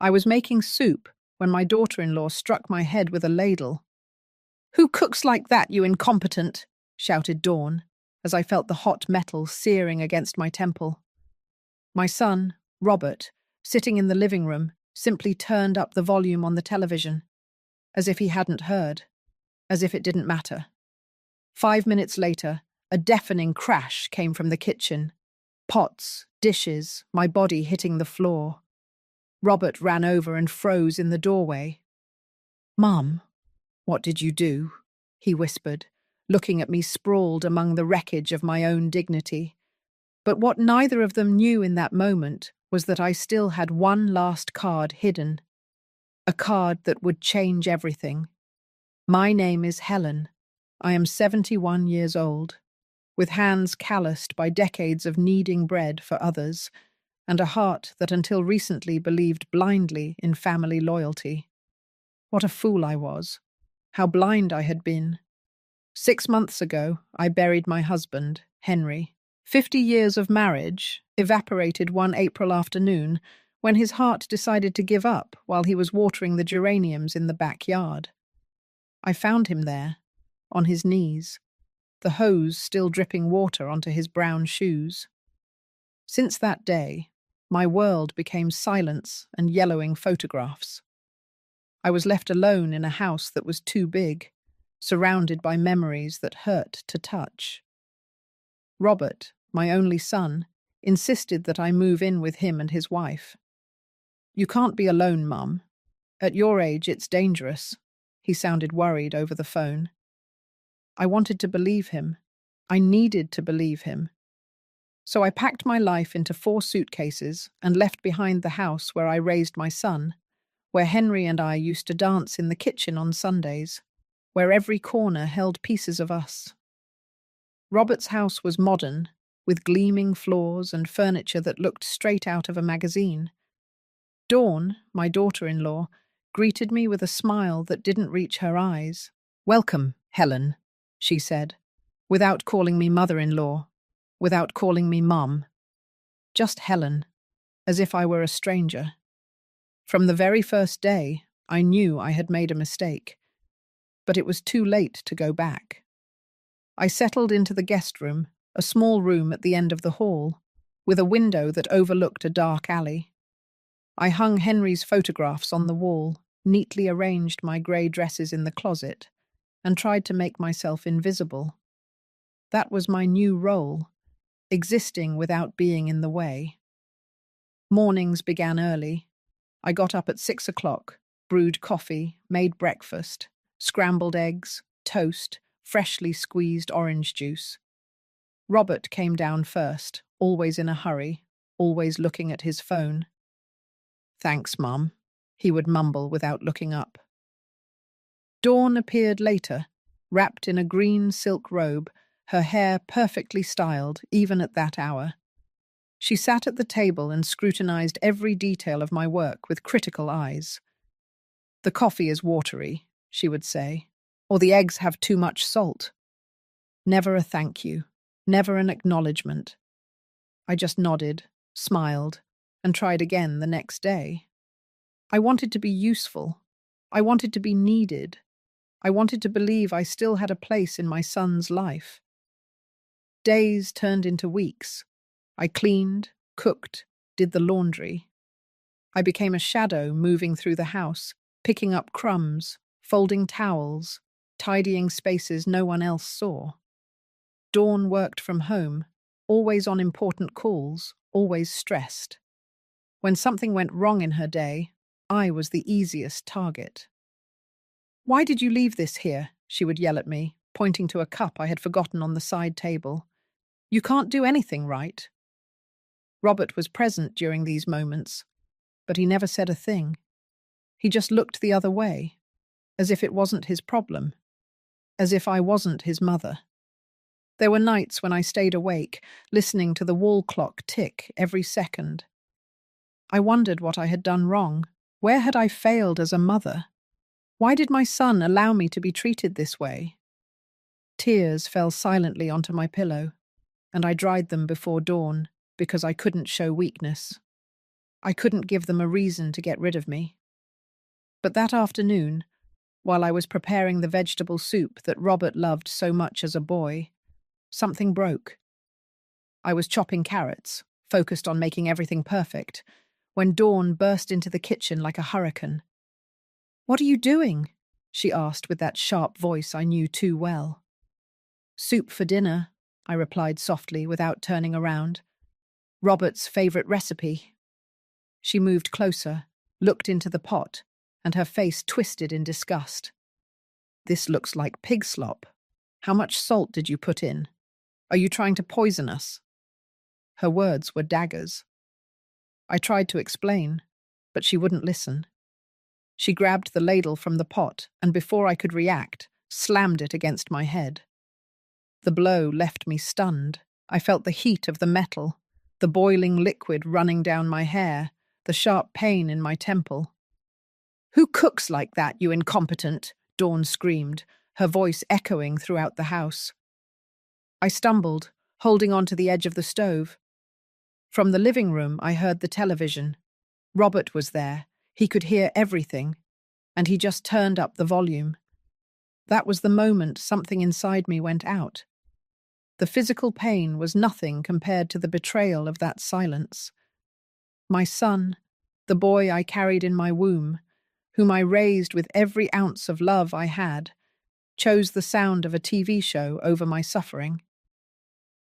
I was making soup when my daughter-in-law struck my head with a ladle. "Who cooks like that, you incompetent?" shouted Dawn, as I felt the hot metal searing against my temple. My son, Robert, sitting in the living room, simply turned up the volume on the television, as if he hadn't heard, as if it didn't matter. 5 minutes later, a deafening crash came from the kitchen. Pots, dishes, my body hitting the floor. Robert ran over and froze in the doorway. "Mum, what did you do?" he whispered, looking at me sprawled among the wreckage of my own dignity. But what neither of them knew in that moment was that I still had one last card hidden. A card that would change everything. My name is Helen. I am 71 years old, with hands calloused by decades of kneading bread for others, and a heart that until recently believed blindly in family loyalty. What a fool I was. How blind I had been. 6 months ago, I buried my husband, Henry. 50 years of marriage evaporated one April afternoon when his heart decided to give up while he was watering the geraniums in the backyard. I found him there, on his knees, the hose still dripping water onto his brown shoes. Since that day, my world became silence and yellowing photographs. I was left alone in a house that was too big, surrounded by memories that hurt to touch. Robert, my only son, insisted that I move in with him and his wife. "You can't be alone, Mum. At your age, it's dangerous." He sounded worried over the phone. I wanted to believe him. I needed to believe him. So I packed my life into 4 suitcases and left behind the house where I raised my son, where Henry and I used to dance in the kitchen on Sundays, where every corner held pieces of us. Robert's house was modern, with gleaming floors and furniture that looked straight out of a magazine. Dawn, my daughter-in-law, greeted me with a smile that didn't reach her eyes. "Welcome, Helen," she said, without calling me mother-in-law, without calling me mum. Just Helen, as if I were a stranger. From the very first day, I knew I had made a mistake, but it was too late to go back. I settled into the guest room, a small room at the end of the hall, with a window that overlooked a dark alley. I hung Henry's photographs on the wall, neatly arranged my grey dresses in the closet, and tried to make myself invisible. That was my new role, existing without being in the way. Mornings began early. I got up at 6 o'clock, brewed coffee, made breakfast, scrambled eggs, toast, freshly squeezed orange juice. Robert came down first, always in a hurry, always looking at his phone. "Thanks, Mum," he would mumble without looking up. Dawn appeared later, wrapped in a green silk robe, her hair perfectly styled, even at that hour. She sat at the table and scrutinized every detail of my work with critical eyes. "The coffee is watery," she would say, "or the eggs have too much salt." Never a thank you, never an acknowledgement. I just nodded, smiled, and tried again the next day. I wanted to be useful. I wanted to be needed. I wanted to believe I still had a place in my son's life. Days turned into weeks. I cleaned, cooked, did the laundry. I became a shadow moving through the house, picking up crumbs, folding towels, tidying spaces no one else saw. Dawn worked from home, always on important calls, always stressed. When something went wrong in her day, I was the easiest target. "Why did you leave this here?" she would yell at me, pointing to a cup I had forgotten on the side table. "You can't do anything right." Robert was present during these moments, but he never said a thing. He just looked the other way, as if it wasn't his problem, as if I wasn't his mother. There were nights when I stayed awake, listening to the wall clock tick every second. I wondered what I had done wrong. Where had I failed as a mother? Why did my son allow me to be treated this way? Tears fell silently onto my pillow, and I dried them before dawn because I couldn't show weakness. I couldn't give them a reason to get rid of me. But that afternoon, while I was preparing the vegetable soup that Robert loved so much as a boy, something broke. I was chopping carrots, focused on making everything perfect, when Dawn burst into the kitchen like a hurricane. "What are you doing?" she asked with that sharp voice I knew too well. "Soup for dinner," I replied softly without turning around. "Robert's favourite recipe." She moved closer, looked into the pot, and her face twisted in disgust. "This looks like pig slop. How much salt did you put in? Are you trying to poison us?" Her words were daggers. I tried to explain, but she wouldn't listen. She grabbed the ladle from the pot and, before I could react, slammed it against my head. The blow left me stunned. I felt the heat of the metal, the boiling liquid running down my hair, the sharp pain in my temple. "Who cooks like that, you incompetent?" Dawn screamed, her voice echoing throughout the house. I stumbled, holding on to the edge of the stove. From the living room, I heard the television. Robert was there. He could hear everything, and he just turned up the volume. That was the moment something inside me went out. The physical pain was nothing compared to the betrayal of that silence. My son, the boy I carried in my womb, whom I raised with every ounce of love I had, chose the sound of a TV show over my suffering.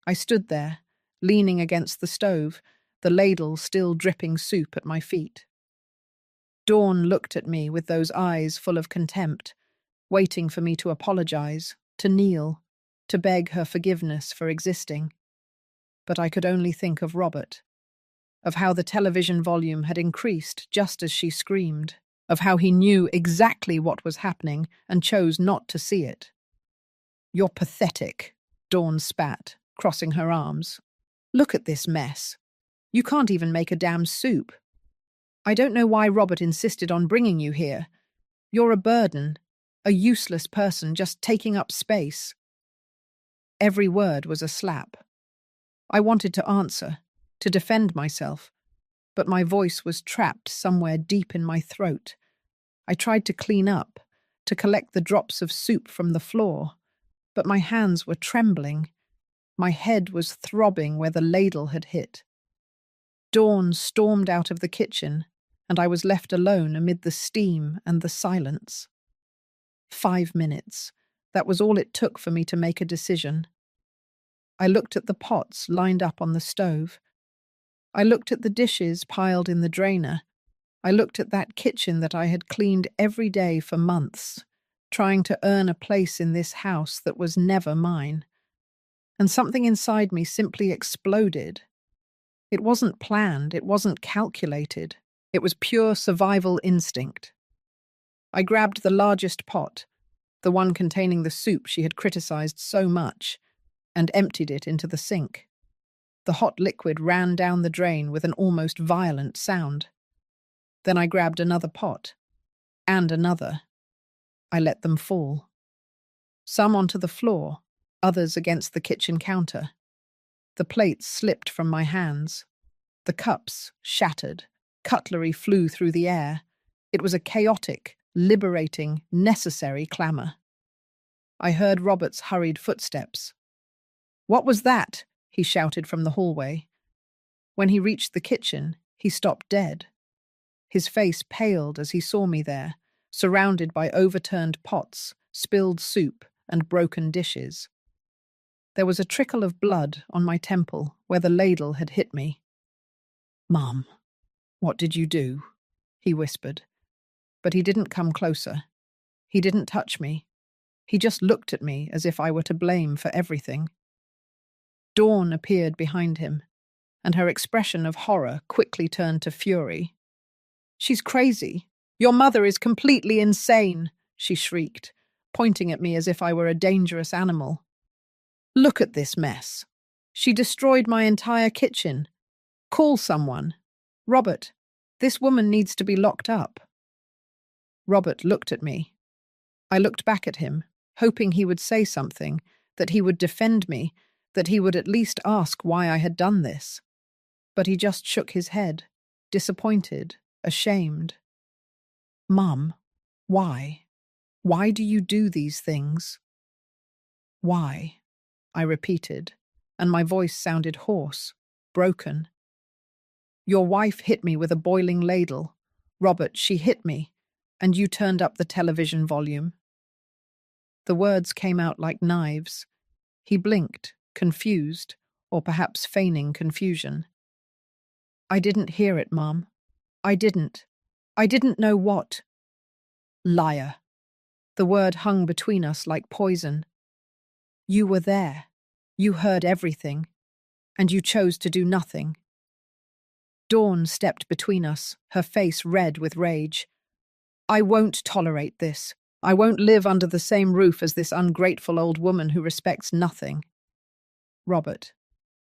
I stood there, leaning against the stove, the ladle still dripping soup at my feet. Dawn looked at me with those eyes full of contempt, waiting for me to apologize, to kneel, to beg her forgiveness for existing. But I could only think of Robert, of how the television volume had increased just as she screamed, of how he knew exactly what was happening and chose not to see it. "You're pathetic," Dawn spat, crossing her arms. "Look at this mess. You can't even make a damn soup. I don't know why Robert insisted on bringing you here. You're a burden, a useless person just taking up space." Every word was a slap. I wanted to answer, to defend myself, but my voice was trapped somewhere deep in my throat. I tried to clean up, to collect the drops of soup from the floor, but my hands were trembling. My head was throbbing where the ladle had hit. Dawn stormed out of the kitchen, and I was left alone amid the steam and the silence. 5 minutes. That was all it took for me to make a decision. I looked at the pots lined up on the stove. I looked at the dishes piled in the drainer. I looked at that kitchen that I had cleaned every day for months, trying to earn a place in this house that was never mine. And something inside me simply exploded. It wasn't planned, it wasn't calculated. It was pure survival instinct. I grabbed the largest pot, the one containing the soup she had criticized so much, and emptied it into the sink. The hot liquid ran down the drain with an almost violent sound. Then I grabbed another pot, and another. I let them fall. Some onto the floor, others against the kitchen counter. The plates slipped from my hands. The cups shattered. Cutlery flew through the air. It was a chaotic, liberating, necessary clamour. I heard Robert's hurried footsteps. "What was that?" he shouted from the hallway. When he reached the kitchen, he stopped dead. His face paled as he saw me there, surrounded by overturned pots, spilled soup, and broken dishes. There was a trickle of blood on my temple where the ladle had hit me. "Mum, what did you do?" he whispered. But he didn't come closer. He didn't touch me. He just looked at me as if I were to blame for everything. Dawn appeared behind him, and her expression of horror quickly turned to fury. "She's crazy. Your mother is completely insane," she shrieked, pointing at me as if I were a dangerous animal. "Look at this mess. She destroyed my entire kitchen. Call someone. Robert, this woman needs to be locked up." Robert looked at me. I looked back at him, hoping he would say something, that he would defend me, that he would at least ask why I had done this. But he just shook his head. disappointed, ashamed. Mum, why? Why do you do these things? Why? I repeated, and my voice sounded hoarse, broken. Your wife hit me with a boiling ladle. Robert, she hit me, and you turned up the television volume. The words came out like knives. He blinked, confused, or perhaps feigning confusion. I didn't hear it, Mum. I didn't. I didn't know what. Liar. The word hung between us like poison. You were there. You heard everything. And you chose to do nothing. Dawn stepped between us, her face red with rage. I won't tolerate this. I won't live under the same roof as this ungrateful old woman who respects nothing. Robert,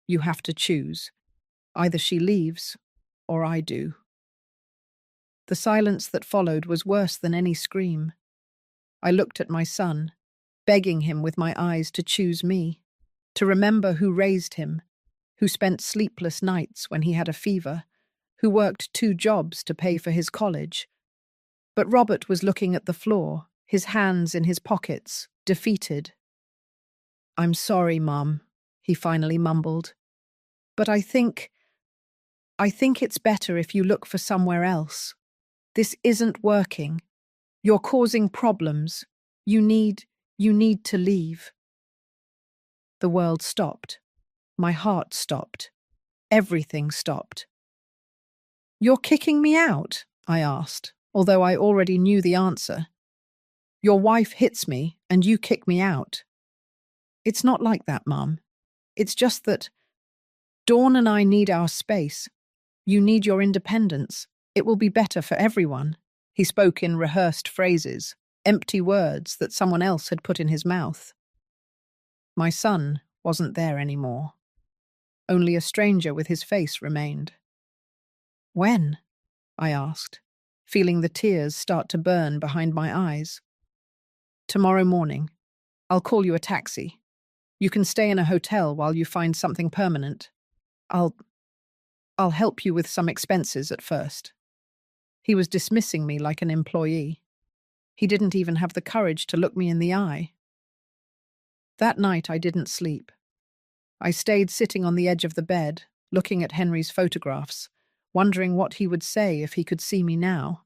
you have to choose. Either she leaves, or I do. The silence that followed was worse than any scream. I looked at my son, begging him with my eyes to choose me, to remember who raised him, who spent sleepless nights when he had a fever, who worked 2 jobs to pay for his college. But Robert was looking at the floor, his hands in his pockets, defeated. I'm sorry, Mum, he finally mumbled. But I think it's better if you look for somewhere else. This isn't working. You're causing problems. You need to leave. The world stopped. My heart stopped. Everything stopped. You're kicking me out? I asked, although I already knew the answer. Your wife hits me and you kick me out. It's not like that, Mum. It's just that Dawn and I need our space. You need your independence. It will be better for everyone. He spoke in rehearsed phrases, empty words that someone else had put in his mouth. My son wasn't there anymore. Only a stranger with his face remained. When? I asked, feeling the tears start to burn behind my eyes. Tomorrow morning. I'll call you a taxi. You can stay in a hotel while you find something permanent. I'll help you with some expenses at first. He was dismissing me like an employee. He didn't even have the courage to look me in the eye. That night I didn't sleep. I stayed sitting on the edge of the bed, looking at Henry's photographs, wondering what he would say if he could see me now.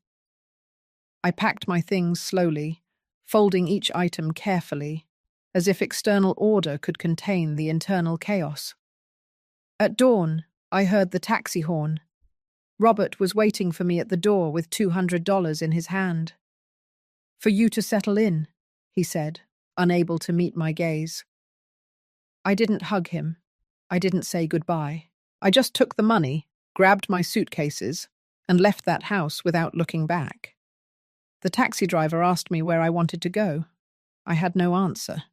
I packed my things slowly, folding each item carefully, as if external order could contain the internal chaos. At dawn, I heard the taxi horn. Robert was waiting for me at the door with $200 in his hand. For you to settle in, he said, unable to meet my gaze. I didn't hug him. I didn't say goodbye. I just took the money, grabbed my suitcases, and left that house without looking back. The taxi driver asked me where I wanted to go. I had no answer.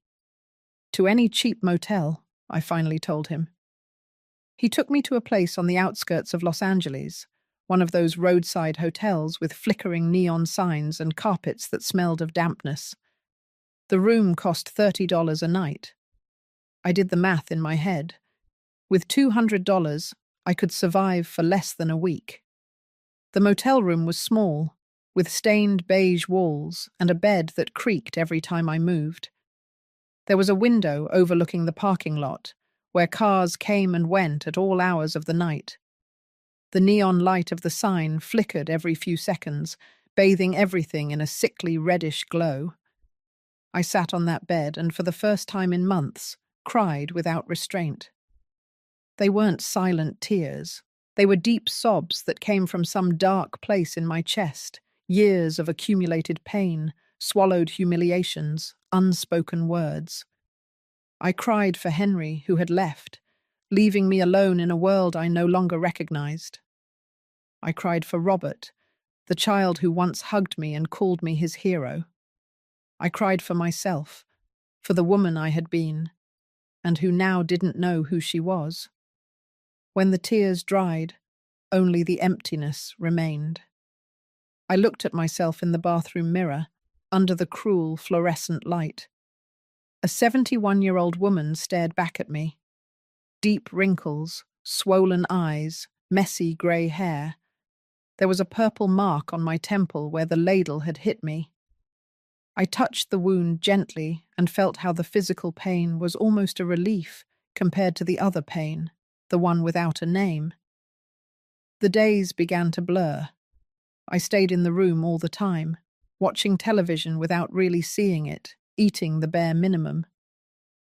To any cheap motel, I finally told him. He took me to a place on the outskirts of Los Angeles, one of those roadside hotels with flickering neon signs and carpets that smelled of dampness. The room cost $30 a night. I did the math in my head. With $200, I could survive for less than a week. The motel room was small, with stained beige walls and a bed that creaked every time I moved. There was a window overlooking the parking lot, where cars came and went at all hours of the night. The neon light of the sign flickered every few seconds, bathing everything in a sickly reddish glow. I sat on that bed and for the first time in months, cried without restraint. They weren't silent tears. They were deep sobs that came from some dark place in my chest, years of accumulated pain, swallowed humiliations, unspoken words. I cried for Henry, who had left, leaving me alone in a world I no longer recognized. I cried for Robert, the child who once hugged me and called me his hero. I cried for myself, for the woman I had been, and who now didn't know who she was. When the tears dried, only the emptiness remained. I looked at myself in the bathroom mirror, under the cruel fluorescent light. A 71-year-old woman stared back at me. Deep wrinkles, swollen eyes, messy grey hair. There was a purple mark on my temple where the ladle had hit me. I touched the wound gently and felt how the physical pain was almost a relief compared to the other pain, the one without a name. The days began to blur. I stayed in the room all the time, watching television without really seeing it, eating the bare minimum.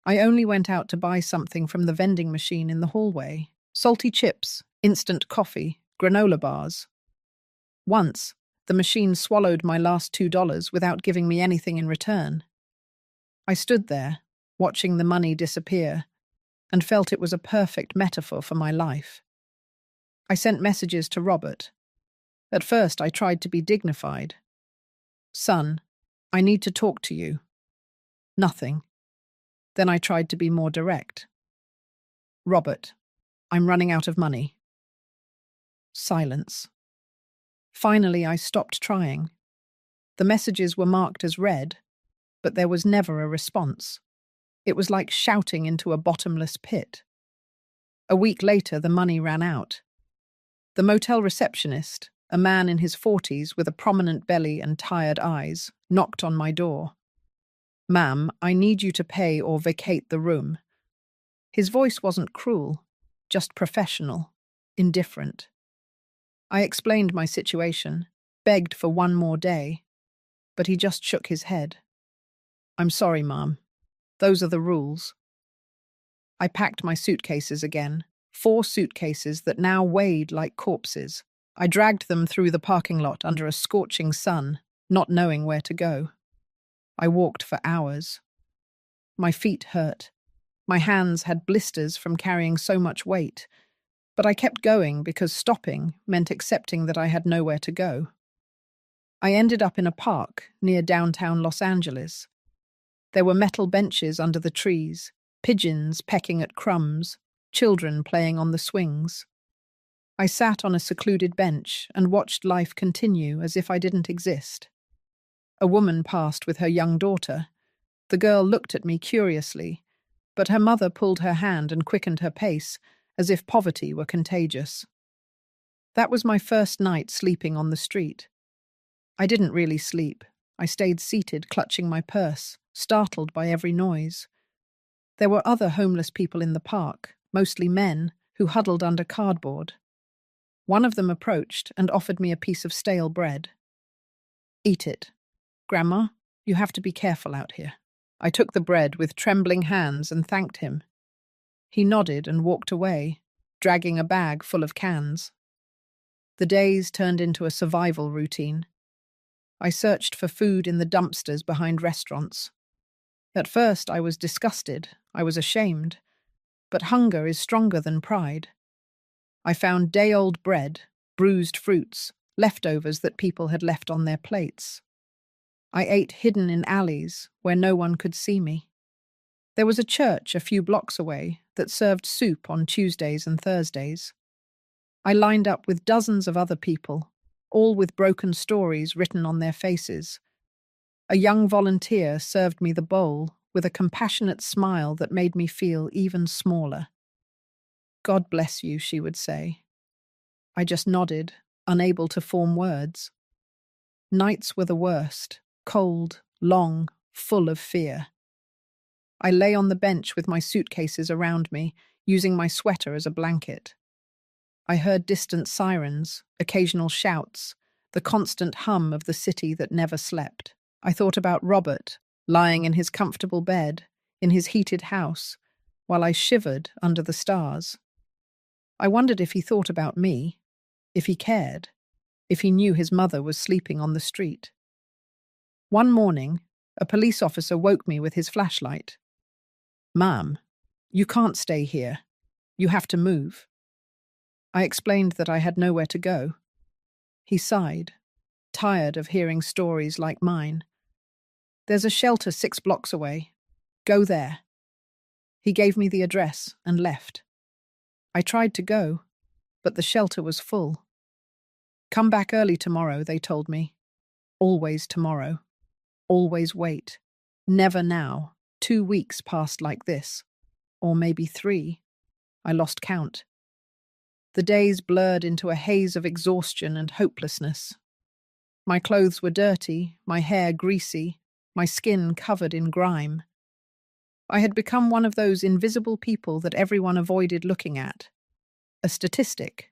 I only went out to buy something from the vending machine in the hallway: salty chips, instant coffee, granola bars. Once, the machine swallowed my last $2 without giving me anything in return. I stood there, watching the money disappear, and felt it was a perfect metaphor for my life. I sent messages to Robert. At first, I tried to be dignified. "Son, I need to talk to you." Nothing. Then I tried to be more direct. "Robert, I'm running out of money." Silence. Finally, I stopped trying. The messages were marked as read, but there was never a response. It was like shouting into a bottomless pit. A week later, the money ran out. The motel receptionist, a man in his 40s with a prominent belly and tired eyes, knocked on my door. "Ma'am, I need you to pay or vacate the room." His voice wasn't cruel, just professional, indifferent. I explained my situation, begged for one more day, but he just shook his head. "I'm sorry, ma'am. Those are the rules." I packed my suitcases again, 4 suitcases that now weighed like corpses. I dragged them through the parking lot under a scorching sun, not knowing where to go. I walked for hours. My feet hurt. My hands had blisters from carrying so much weight, but I kept going because stopping meant accepting that I had nowhere to go. I ended up in a park near downtown Los Angeles. There were metal benches under the trees, pigeons pecking at crumbs, children playing on the swings. I sat on a secluded bench and watched life continue as if I didn't exist. A woman passed with her young daughter. The girl looked at me curiously, but her mother pulled her hand and quickened her pace, as if poverty were contagious. That was my first night sleeping on the street. I didn't really sleep. I stayed seated, clutching my purse, startled by every noise. There were other homeless people in the park, mostly men, who huddled under cardboard. One of them approached and offered me a piece of stale bread. "Eat it. Grandma, you have to be careful out here." I took the bread with trembling hands and thanked him. He nodded and walked away, dragging a bag full of cans. The days turned into a survival routine. I searched for food in the dumpsters behind restaurants. At first, I was disgusted. I was ashamed. But hunger is stronger than pride. I found day-old bread, bruised fruits, leftovers that people had left on their plates. I ate hidden in alleys where no one could see me. There was a church a few blocks away that served soup on Tuesdays and Thursdays. I lined up with dozens of other people, all with broken stories written on their faces. A young volunteer served me the bowl with a compassionate smile that made me feel even smaller. "God bless you," she would say. I just nodded, unable to form words. Nights were the worst, cold, long, full of fear. I lay on the bench with my suitcases around me, using my sweater as a blanket. I heard distant sirens, occasional shouts, the constant hum of the city that never slept. I thought about Robert, lying in his comfortable bed, in his heated house, while I shivered under the stars. I wondered if he thought about me, if he cared, if he knew his mother was sleeping on the street. One morning, a police officer woke me with his flashlight. "Ma'am, you can't stay here. You have to move." I explained that I had nowhere to go. He sighed, tired of hearing stories like mine. "There's a shelter 6 blocks away. Go there." He gave me the address and left. I tried to go, but the shelter was full. "Come back early tomorrow," they told me. Always tomorrow. Always wait. Never now. 2 weeks passed like this. Or maybe 3. I lost count. The days blurred into a haze of exhaustion and hopelessness. My clothes were dirty, my hair greasy, my skin covered in grime. I had become one of those invisible people that everyone avoided looking at. A statistic,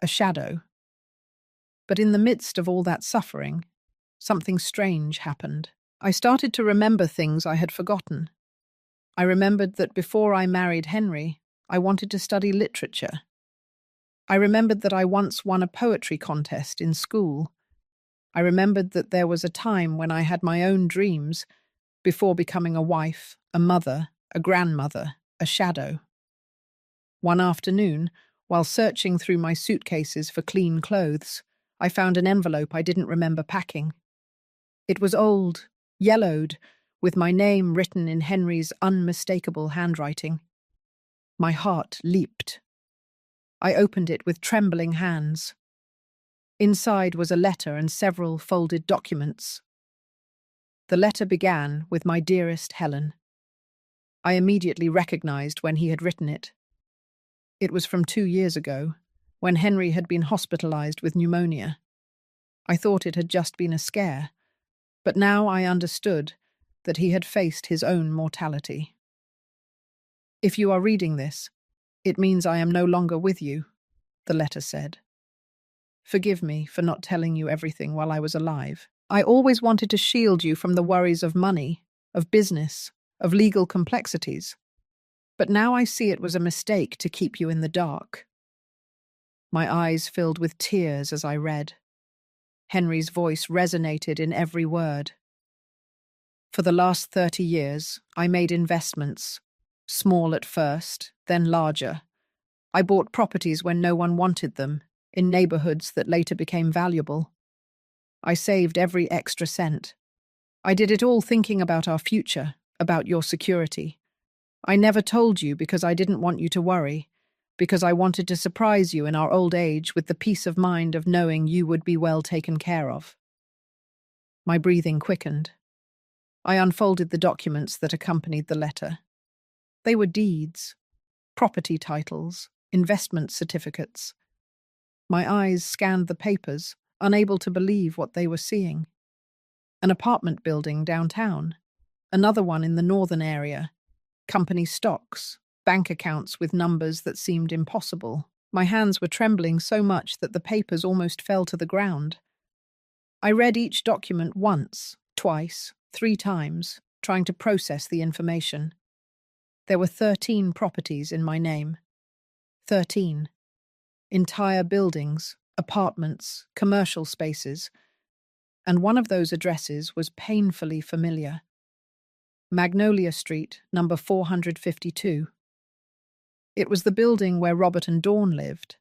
a shadow. But in the midst of all that suffering, something strange happened. I started to remember things I had forgotten. I remembered that before I married Henry, I wanted to study literature. I remembered that I once won a poetry contest in school. I remembered that there was a time when I had my own dreams before becoming a wife, a mother, a grandmother, a shadow. One afternoon, while searching through my suitcases for clean clothes, I found an envelope I didn't remember packing. It was old, yellowed, with my name written in Henry's unmistakable handwriting. My heart leaped. I opened it with trembling hands. Inside was a letter and several folded documents. The letter began with "My dearest Helen." I immediately recognized when he had written it. It was from 2 years ago, when Henry had been hospitalized with pneumonia. I thought it had just been a scare, but now I understood that he had faced his own mortality. "If you are reading this, it means I am no longer with you," the letter said. "Forgive me for not telling you everything while I was alive. I always wanted to shield you from the worries of money, of business, of legal complexities. But now I see it was a mistake to keep you in the dark." My eyes filled with tears as I read. Henry's voice resonated in every word. "For the last 30 years, I made investments, small at first, then larger. I bought properties when no one wanted them, in neighborhoods that later became valuable. I saved every extra cent. I did it all thinking about our future, about your security. I never told you because I didn't want you to worry, because I wanted to surprise you in our old age with the peace of mind of knowing you would be well taken care of." My breathing quickened. I unfolded the documents that accompanied the letter. They were deeds, property titles, investment certificates. My eyes scanned the papers, unable to believe what they were seeing. An apartment building downtown, another one in the northern area, company stocks, bank accounts with numbers that seemed impossible. My hands were trembling so much that the papers almost fell to the ground. I read each document once, twice, 3 times, trying to process the information. There were 13 properties in my name. 13. Entire buildings, apartments, commercial spaces, and one of those addresses was painfully familiar. Magnolia Street, number 452. It was the building where Robert and Dawn lived,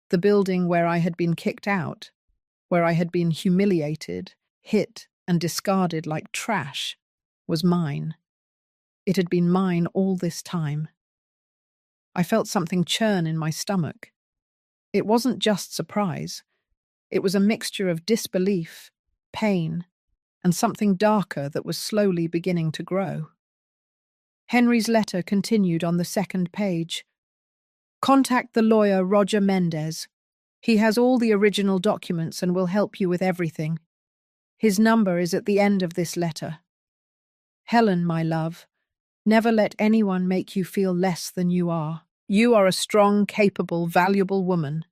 the building where I had been kicked out, where I had been humiliated, hit, and discarded like trash, was mine. It had been mine all this time. I felt something churn in my stomach. It wasn't just surprise. It was a mixture of disbelief, pain, and something darker that was slowly beginning to grow. Henry's letter continued on the second page. "Contact the lawyer Roger Mendez. He has all the original documents and will help you with everything. His number is at the end of this letter. Helen, my love, never let anyone make you feel less than you are. You are a strong, capable, valuable woman.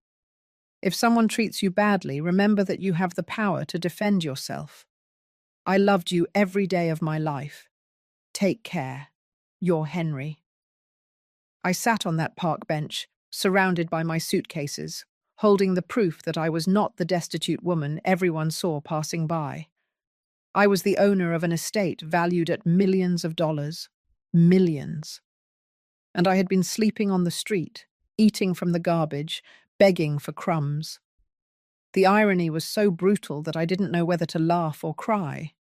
If someone treats you badly, remember that you have the power to defend yourself. I loved you every day of my life. Take care. Your Henry." I sat on that park bench, surrounded by my suitcases, holding the proof that I was not the destitute woman everyone saw passing by. I was the owner of an estate valued at millions of dollars. Millions. And I had been sleeping on the street, eating from the garbage, begging for crumbs. The irony was so brutal that I didn't know whether to laugh or cry.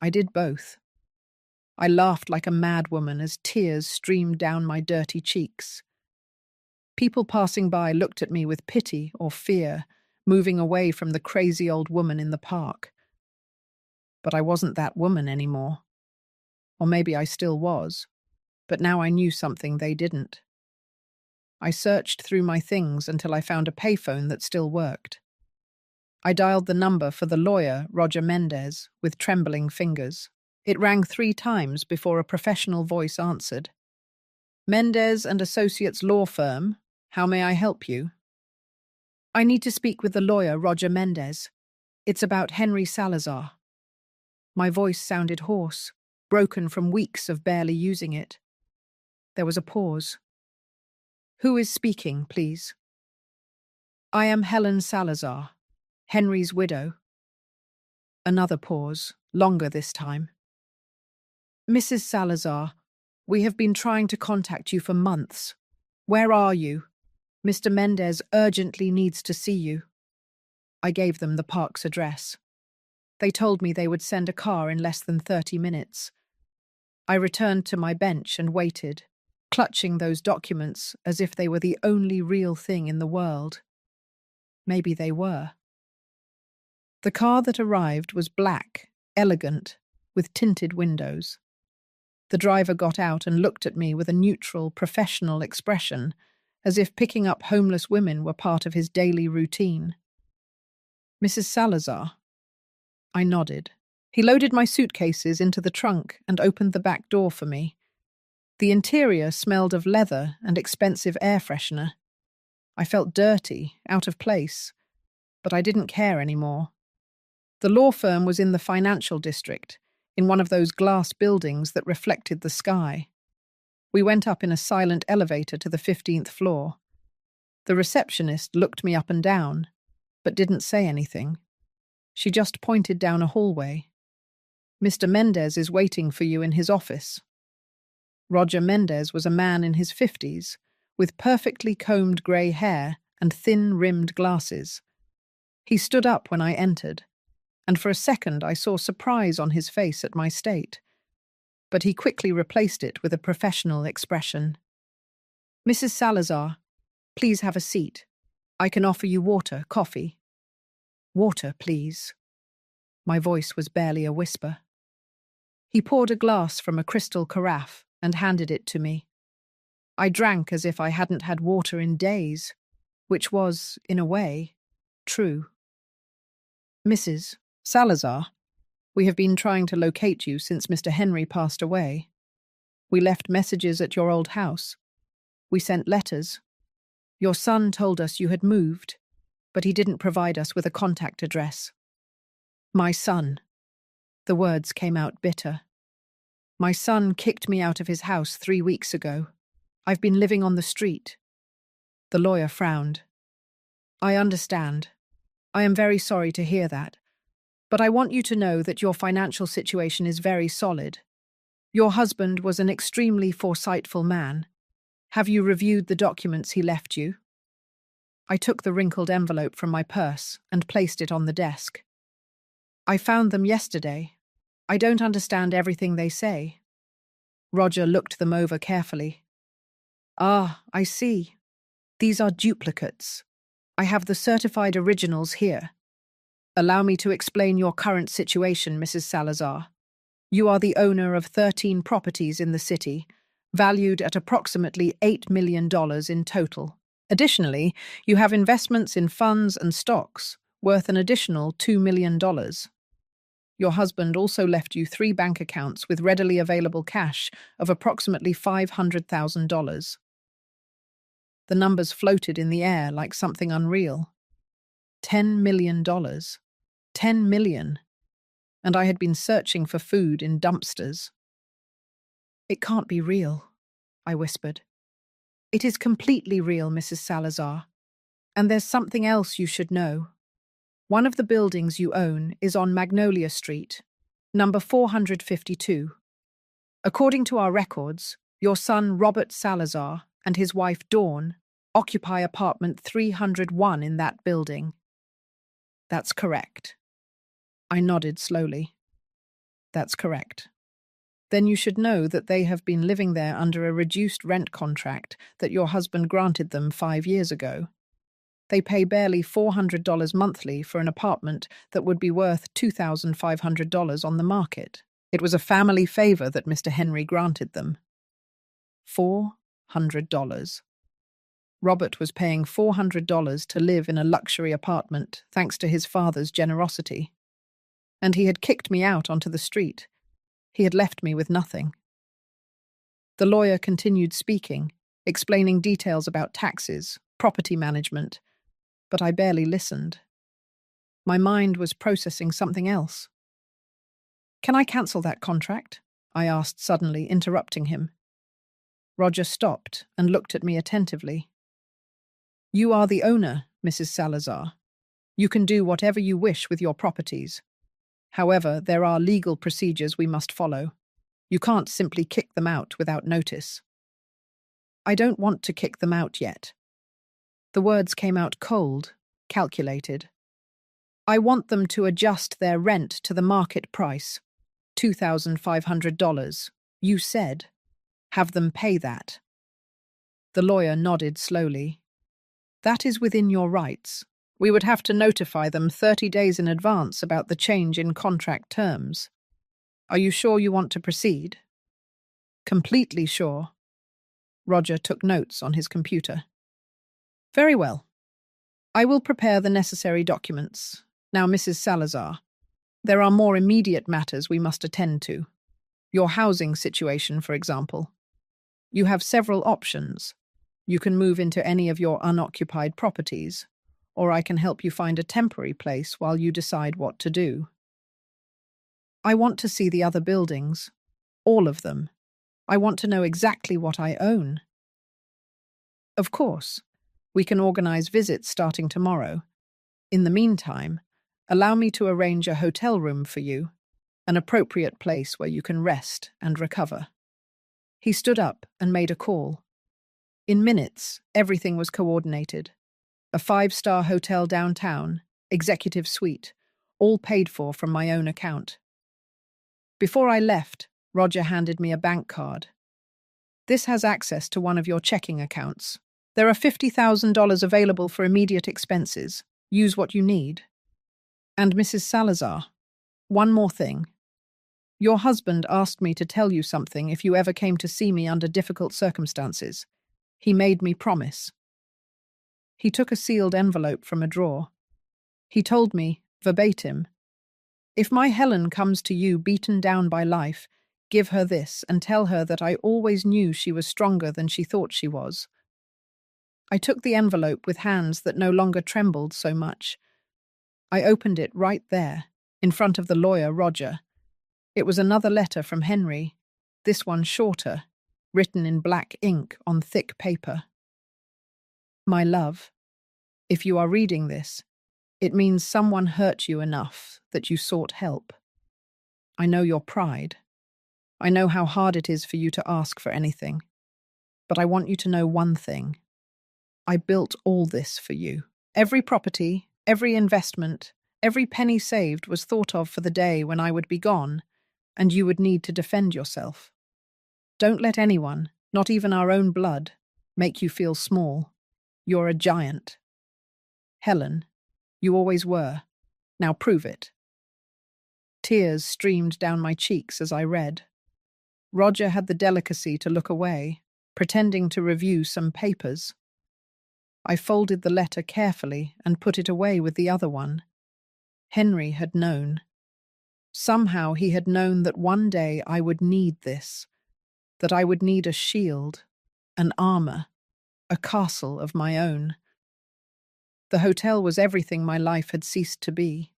I did both. I laughed like a madwoman as tears streamed down my dirty cheeks. People passing by looked at me with pity or fear, moving away from the crazy old woman in the park. But I wasn't that woman anymore. Or maybe I still was, but now I knew something they didn't. I searched through my things until I found a payphone that still worked. I dialed the number for the lawyer, Roger Mendez, with trembling fingers. It rang 3 times before a professional voice answered. Mendez and Associates Law Firm, how may I help you? I need to speak with the lawyer, Roger Mendez. It's about Henry Salazar. My voice sounded hoarse, broken from weeks of barely using it. There was a pause. Who is speaking, please? I am Helen Salazar, Henry's widow. Another pause, longer this time. Mrs. Salazar, we have been trying to contact you for months. Where are you? Mr. Mendez urgently needs to see you. I gave them the park's address. They told me they would send a car in less than 30 minutes. I returned to my bench and waited, clutching those documents as if they were the only real thing in the world. Maybe they were. The car that arrived was black, elegant, with tinted windows. The driver got out and looked at me with a neutral, professional expression, as if picking up homeless women were part of his daily routine. Mrs. Salazar? I nodded. He loaded my suitcases into the trunk and opened the back door for me. The interior smelled of leather and expensive air freshener. I felt dirty, out of place, but I didn't care anymore. The law firm was in the financial district, in one of those glass buildings that reflected the sky. We went up in a silent elevator to the 15th floor. The receptionist looked me up and down, but didn't say anything. She just pointed down a hallway. Mr. Mendez is waiting for you in his office. Roger Mendez was a man in his 50s, with perfectly combed grey hair and thin-rimmed glasses. He stood up when I entered, and for a second I saw surprise on his face at my state. But he quickly replaced it with a professional expression. Mrs. Salazar, please have a seat. I can offer you water, coffee. Water, please. My voice was barely a whisper. He poured a glass from a crystal carafe and handed it to me. I drank as if I hadn't had water in days, which was, in a way, true. Mrs. Salazar, we have been trying to locate you since Mr. Henry passed away. We left messages at your old house. We sent letters. Your son told us you had moved, but he didn't provide us with a contact address. My son. The words came out bitter. My son kicked me out of his house 3 weeks ago. I've been living on the street. The lawyer frowned. I understand. I am very sorry to hear that. But I want you to know that your financial situation is very solid. Your husband was an extremely foresightful man. Have you reviewed the documents he left you? I took the wrinkled envelope from my purse and placed it on the desk. I found them yesterday. I don't understand everything they say. Roger looked them over carefully. Ah, I see. These are duplicates. I have the certified originals here. Allow me to explain your current situation, Mrs. Salazar. You are the owner of 13 properties in the city, valued at approximately $8 million in total. Additionally, you have investments in funds and stocks, worth an additional $2 million. Your husband also left you 3 bank accounts with readily available cash of approximately $500,000. The numbers floated in the air like something unreal. $10 million. 10 million. And I had been searching for food in dumpsters. It can't be real, I whispered. It is completely real, Mrs. Salazar. And there's something else you should know. One of the buildings you own is on Magnolia Street, number 452. According to our records, your son Robert Salazar and his wife Dawn occupy apartment 301 in that building. That's correct. I nodded slowly. That's correct. Then you should know that they have been living there under a reduced rent contract that your husband granted them 5 years ago. They pay barely $400 monthly for an apartment that would be worth $2,500 on the market. It was a family favor that Mr. Henry granted them. $400. Robert was paying $400 to live in a luxury apartment thanks to his father's generosity. And he had kicked me out onto the street. He had left me with nothing. The lawyer continued speaking, explaining details about taxes, property management, but I barely listened. My mind was processing something else. "Can I cancel that contract?" I asked suddenly, interrupting him. Roger stopped and looked at me attentively. "You are the owner, Mrs. Salazar. You can do whatever you wish with your properties. However, there are legal procedures we must follow. You can't simply kick them out without notice." "I don't want to kick them out yet." The words came out cold, calculated. "I want them to adjust their rent to the market price, $2,500. You said. Have them pay that." The lawyer nodded slowly. "That is within your rights. We would have to notify them 30 days in advance about the change in contract terms. Are you sure you want to proceed?" "Completely sure." Roger took notes on his computer. "Very well. I will prepare the necessary documents. Now, Mrs. Salazar, there are more immediate matters we must attend to. Your housing situation, for example. You have several options. You can move into any of your unoccupied properties, or I can help you find a temporary place while you decide what to do. I want to see the other buildings. All of them. I want to know exactly what I own." "Of course. We can organize visits starting tomorrow. In the meantime, allow me to arrange a hotel room for you, an appropriate place where you can rest and recover." He stood up and made a call. In minutes, everything was coordinated. A 5-star hotel downtown, executive suite, all paid for from my own account. Before I left, Roger handed me a bank card. "This has access to one of your checking accounts. There are $50,000 available for immediate expenses. Use what you need." "And Mrs. Salazar, one more thing. Your husband asked me to tell you something if you ever came to see me under difficult circumstances. He made me promise." He took a sealed envelope from a drawer. He told me, verbatim, "If my Helen comes to you beaten down by life, give her this and tell her that I always knew she was stronger than she thought she was." I took the envelope with hands that no longer trembled so much. I opened it right there, in front of the lawyer, Roger. It was another letter from Henry, this one shorter, written in black ink on thick paper. "My love, if you are reading this, it means someone hurt you enough that you sought help. I know your pride. I know how hard it is for you to ask for anything. But I want you to know one thing. I built all this for you. Every property, every investment, every penny saved was thought of for the day when I would be gone, and you would need to defend yourself. Don't let anyone, not even our own blood, make you feel small. You're a giant. Helen, you always were. Now prove it." Tears streamed down my cheeks as I read. Roger had the delicacy to look away, pretending to review some papers. I folded the letter carefully and put it away with the other one. Henry had known. Somehow he had known that one day I would need this, that I would need a shield, an armor, a castle of my own. The hotel was everything my life had ceased to be.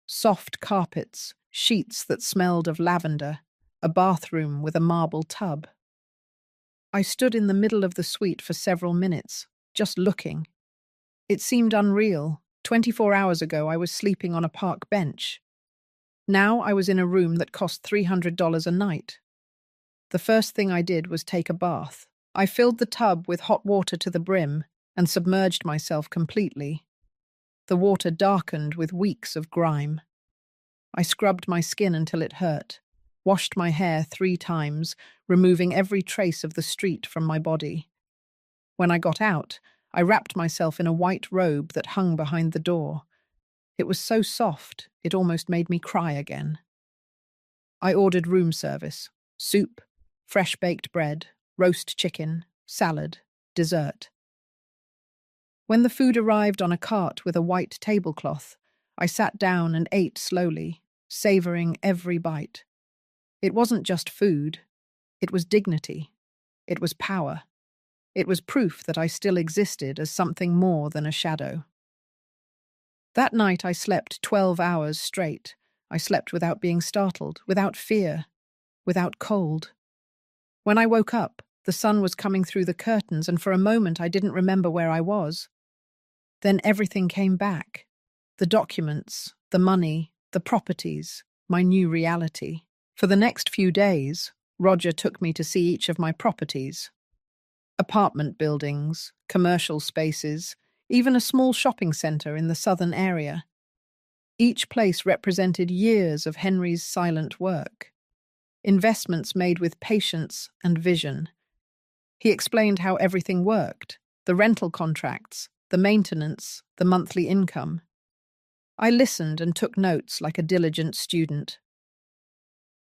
Soft carpets, sheets that smelled of lavender, a bathroom with a marble tub. I stood in the middle of the suite for several minutes, just looking. It seemed unreal. 24 hours ago I was sleeping on a park bench. Now I was in a room that cost $300 a night. The first thing I did was take a bath. I filled the tub with hot water to the brim and submerged myself completely. The water darkened with weeks of grime. I scrubbed my skin until it hurt, washed my hair 3 times, removing every trace of the street from my body. When I got out, I wrapped myself in a white robe that hung behind the door. It was so soft, it almost made me cry again. I ordered room service, soup, fresh baked bread, roast chicken, salad, dessert. When the food arrived on a cart with a white tablecloth, I sat down and ate slowly, savoring every bite. It wasn't just food. It was dignity. It was power. It was proof that I still existed as something more than a shadow. That night I slept 12 hours straight. I slept without being startled, without fear, without cold. When I woke up, the sun was coming through the curtains, and for a moment I didn't remember where I was. Then everything came back. The documents, the money, the properties, my new reality. For the next few days, Roger took me to see each of my properties. Apartment buildings, commercial spaces, even a small shopping centre in the southern area. Each place represented years of Henry's silent work. Investments made with patience and vision. He explained how everything worked, the rental contracts, the maintenance, the monthly income. I listened and took notes like a diligent student.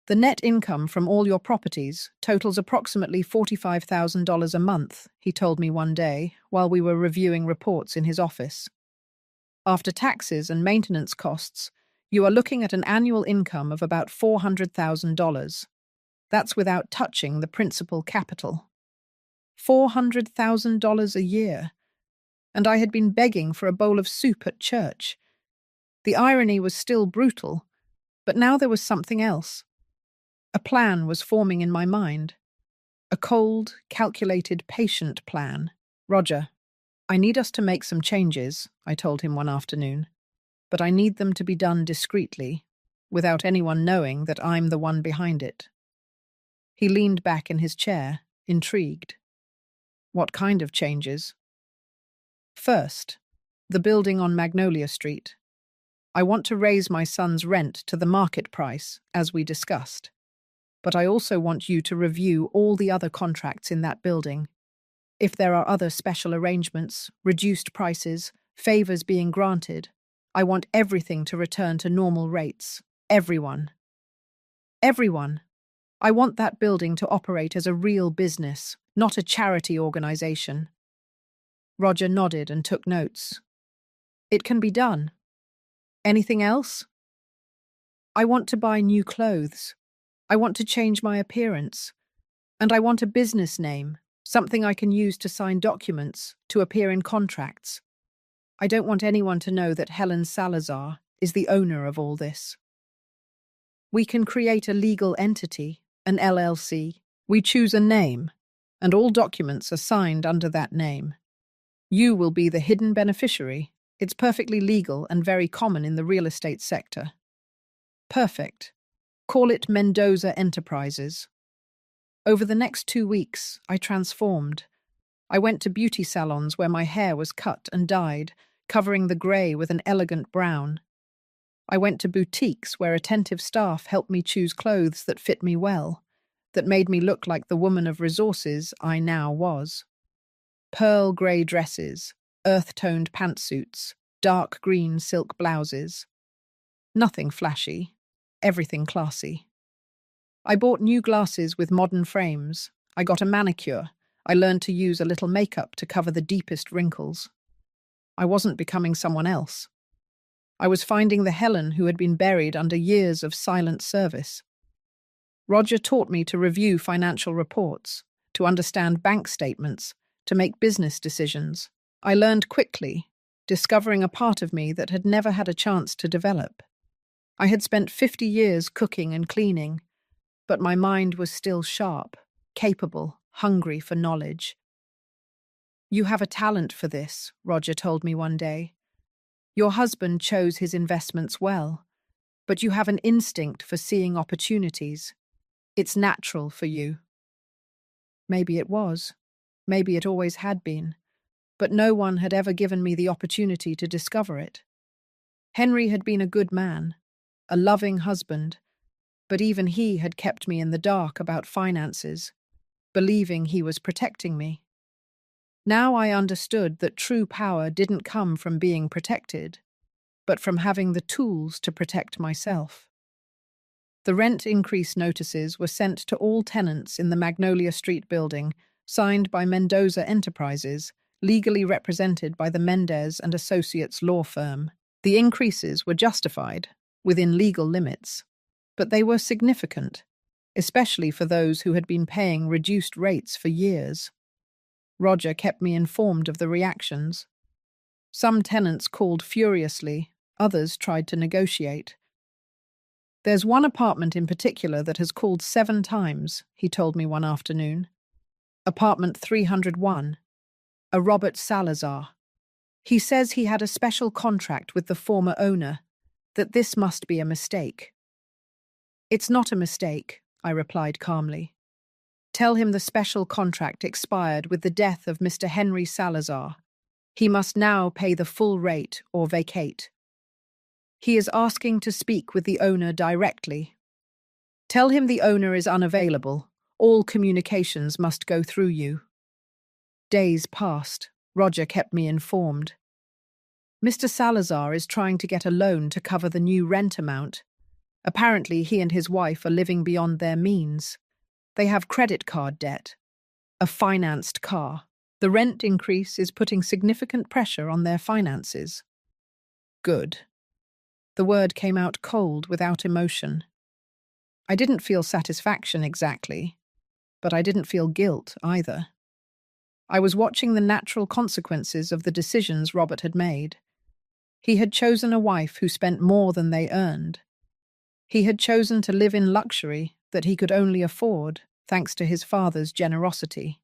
The net income from all your properties totals approximately $45,000 a month, he told me one day while we were reviewing reports in his office. After taxes and maintenance costs, you are looking at an annual income of about $400,000. That's without touching the principal capital. $400,000 a year. And I had been begging for a bowl of soup at church. The irony was still brutal, but now there was something else. A plan was forming in my mind. A cold, calculated, patient plan. Roger, I need us to make some changes, I told him one afternoon, but I need them to be done discreetly, without anyone knowing that I'm the one behind it. He leaned back in his chair, intrigued. What kind of changes? First, the building on Magnolia Street. I want to raise my son's rent to the market price, as we discussed. But I also want you to review all the other contracts in that building. If there are other special arrangements, reduced prices, favors being granted, I want everything to return to normal rates. Everyone. Everyone. I want that building to operate as a real business, not a charity organization. Roger nodded and took notes. It can be done. Anything else? I want to buy new clothes. I want to change my appearance. And I want a business name, something I can use to sign documents, to appear in contracts. I don't want anyone to know that Helen Salazar is the owner of all this. We can create a legal entity, an LLC. We choose a name, and all documents are signed under that name. You will be the hidden beneficiary. It's perfectly legal and very common in the real estate sector. Perfect. Call it Mendoza Enterprises. Over the next 2 weeks, I transformed. I went to beauty salons where my hair was cut and dyed, covering the grey with an elegant brown. I went to boutiques where attentive staff helped me choose clothes that fit me well, that made me look like the woman of resources I now was. Pearl grey dresses, earth-toned pantsuits, dark green silk blouses. Nothing flashy, everything classy. I bought new glasses with modern frames. I got a manicure. I learned to use a little makeup to cover the deepest wrinkles. I wasn't becoming someone else. I was finding the Helen who had been buried under years of silent service. Roger taught me to review financial reports, to understand bank statements, to make business decisions. I learned quickly, discovering a part of me that had never had a chance to develop. I had spent 50 years cooking and cleaning, but my mind was still sharp, capable, hungry for knowledge. You have a talent for this, Roger told me one day. Your husband chose his investments well, but you have an instinct for seeing opportunities. It's natural for you. Maybe it was. Maybe it always had been. But no one had ever given me the opportunity to discover it. Henry had been a good man, a loving husband, but even he had kept me in the dark about finances, believing he was protecting me. Now I understood that true power didn't come from being protected, but from having the tools to protect myself. The rent increase notices were sent to all tenants in the Magnolia Street building, signed by Mendoza Enterprises, legally represented by the Mendoza and Associates law firm. The increases were justified, within legal limits, but they were significant, especially for those who had been paying reduced rates for years. Roger kept me informed of the reactions. Some tenants called furiously, others tried to negotiate. "There's one apartment in particular that has called 7 times," he told me one afternoon. Apartment 301, a Robert Salazar. He says he had a special contract with the former owner, that this must be a mistake. "It's not a mistake," I replied calmly. "Tell him the special contract expired with the death of Mr. Henry Salazar. He must now pay the full rate or vacate. He is asking to speak with the owner directly. Tell him the owner is unavailable. All communications must go through you." Days passed. Roger kept me informed. "Mr. Salazar is trying to get a loan to cover the new rent amount. Apparently, he and his wife are living beyond their means. They have credit card debt, a financed car. The rent increase is putting significant pressure on their finances." Good. The word came out cold, without emotion. I didn't feel satisfaction exactly, but I didn't feel guilt either. I was watching the natural consequences of the decisions Robert had made. He had chosen a wife who spent more than they earned. He had chosen to live in luxury that he could only afford, thanks to his father's generosity.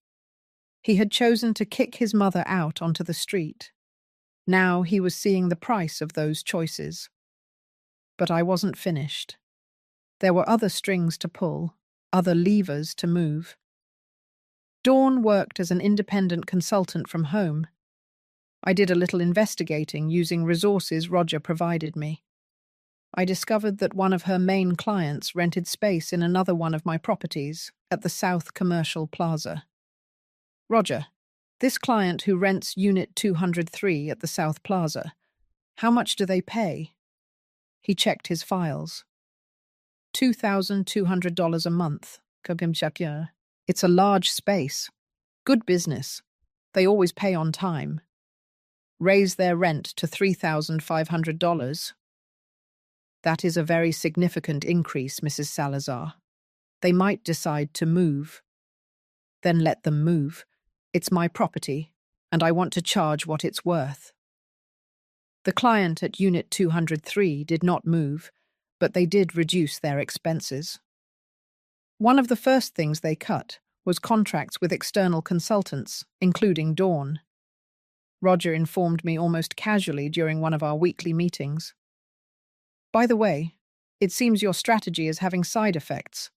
He had chosen to kick his mother out onto the street. Now he was seeing the price of those choices. But I wasn't finished. There were other strings to pull, other levers to move. Dawn worked as an independent consultant from home. I did a little investigating using resources Roger provided me. I discovered that one of her main clients rented space in another one of my properties at the South Commercial Plaza. "Roger, this client who rents Unit 203 at the South Plaza, how much do they pay?" He checked his files. $2,200 a month. It's a large space. Good business. They always pay on time. Raise their rent to $3,500. That is a very significant increase, Mrs. Salazar. They might decide to move. Then let them move. It's my property, and I want to charge what it's worth. The client at Unit 203 did not move, but they did reduce their expenses. One of the first things they cut was contracts with external consultants, including Dawn. Roger informed me almost casually during one of our weekly meetings. "By the way, it seems your strategy is having side effects.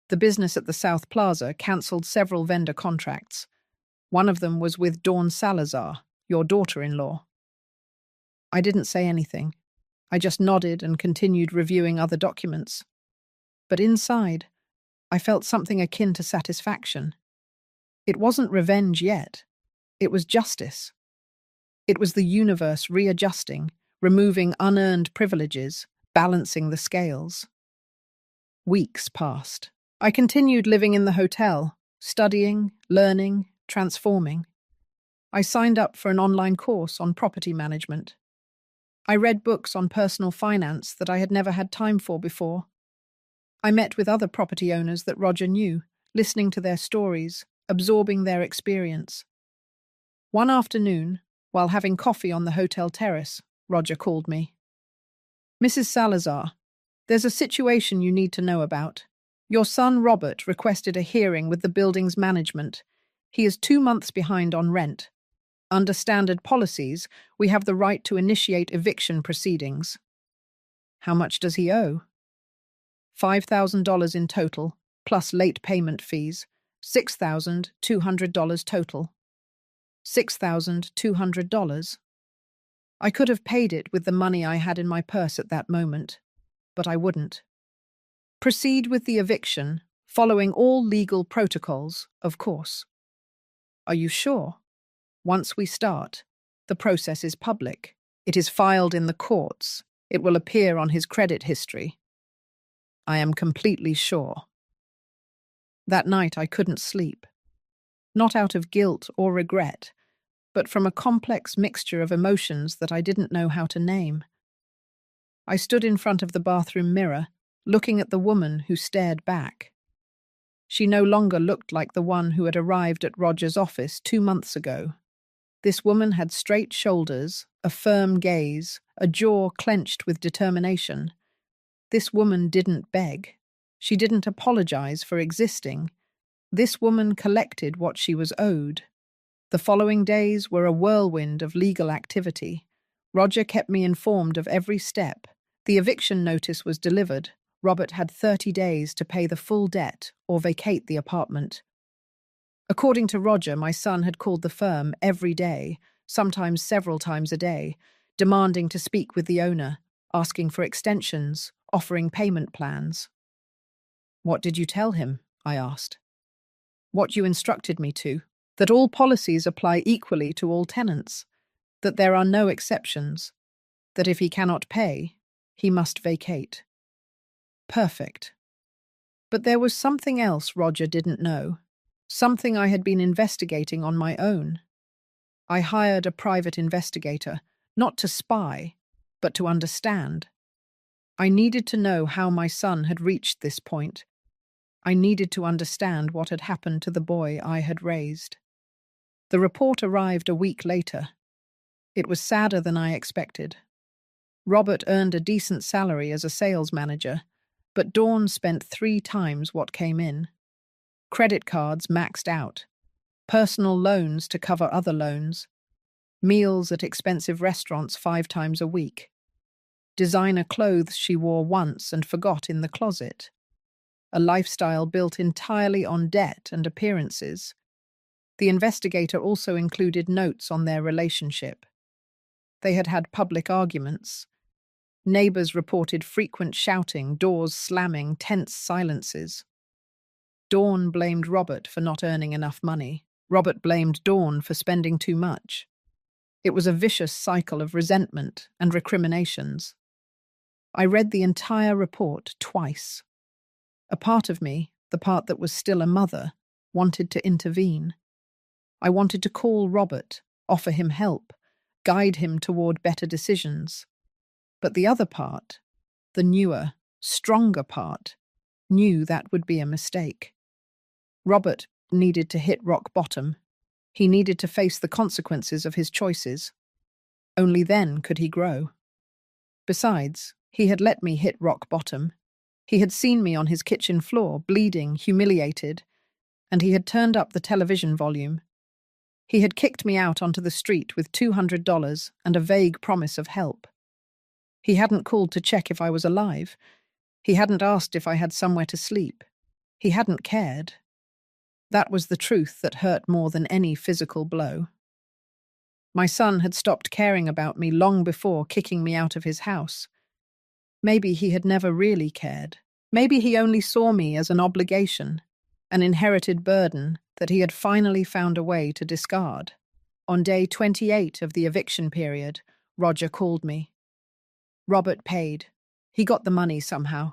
The business at the South Plaza cancelled several vendor contracts. One of them was with Dawn Salazar, your daughter-in-law." I didn't say anything. I just nodded and continued reviewing other documents. But inside, I felt something akin to satisfaction. It wasn't revenge yet. It was justice. It was the universe readjusting, removing unearned privileges, balancing the scales. Weeks passed. I continued living in the hotel, studying, learning, transforming. I signed up for an online course on property management. I read books on personal finance that I had never had time for before. I met with other property owners that Roger knew, listening to their stories, absorbing their experience. One afternoon, while having coffee on the hotel terrace, Roger called me. "Mrs. Salazar, there's a situation you need to know about. Your son Robert requested a hearing with the building's management. He is 2 months behind on rent. Under standard policies, we have the right to initiate eviction proceedings." "How much does he owe?" $5,000 in total, plus late payment fees. $6,200 total. $6,200. I could have paid it with the money I had in my purse at that moment, but I wouldn't. "Proceed with the eviction, following all legal protocols, of course." "Are you sure?" "Once we start, the process is public. It is filed in the courts. It will appear on his credit history." "I am completely sure." That night I couldn't sleep. Not out of guilt or regret, but from a complex mixture of emotions that I didn't know how to name. I stood in front of the bathroom mirror, looking at the woman who stared back. She no longer looked like the one who had arrived at Roger's office 2 months ago. This woman had straight shoulders, a firm gaze, a jaw clenched with determination. This woman didn't beg. She didn't apologize for existing. This woman collected what she was owed. The following days were a whirlwind of legal activity. Roger kept me informed of every step. The eviction notice was delivered. Robert had 30 days to pay the full debt or vacate the apartment. According to Roger, my son had called the firm every day, sometimes several times a day, demanding to speak with the owner, asking for extensions, offering payment plans. "What did you tell him?" I asked. "What you instructed me to, that all policies apply equally to all tenants, that there are no exceptions, that if he cannot pay, he must vacate." Perfect. But there was something else Roger didn't know, something I had been investigating on my own. I hired a private investigator, not to spy, but to understand. I needed to know how my son had reached this point. I needed to understand what had happened to the boy I had raised. The report arrived a week later. It was sadder than I expected. Robert earned a decent salary as a sales manager, but Dawn spent 3 times what came in. Credit cards maxed out, personal loans to cover other loans, meals at expensive restaurants 5 times a week, designer clothes she wore once and forgot in the closet, a lifestyle built entirely on debt and appearances. The investigator also included notes on their relationship. They had had public arguments. Neighbors reported frequent shouting, doors slamming, tense silences. Dawn blamed Robert for not earning enough money. Robert blamed Dawn for spending too much. It was a vicious cycle of resentment and recriminations. I read the entire report twice. A part of me, the part that was still a mother, wanted to intervene. I wanted to call Robert, offer him help, guide him toward better decisions. But the other part, the newer, stronger part, knew that would be a mistake. Robert needed to hit rock bottom. He needed to face the consequences of his choices. Only then could he grow. Besides, he had let me hit rock bottom. He had seen me on his kitchen floor, bleeding, humiliated, and he had turned up the television volume. He had kicked me out onto the street with $200 and a vague promise of help. He hadn't called to check if I was alive. He hadn't asked if I had somewhere to sleep. He hadn't cared. That was the truth that hurt more than any physical blow. My son had stopped caring about me long before kicking me out of his house. Maybe he had never really cared. Maybe he only saw me as an obligation, an inherited burden that he had finally found a way to discard. On day 28 of the eviction period, Roger called me. Robert paid. He got the money somehow.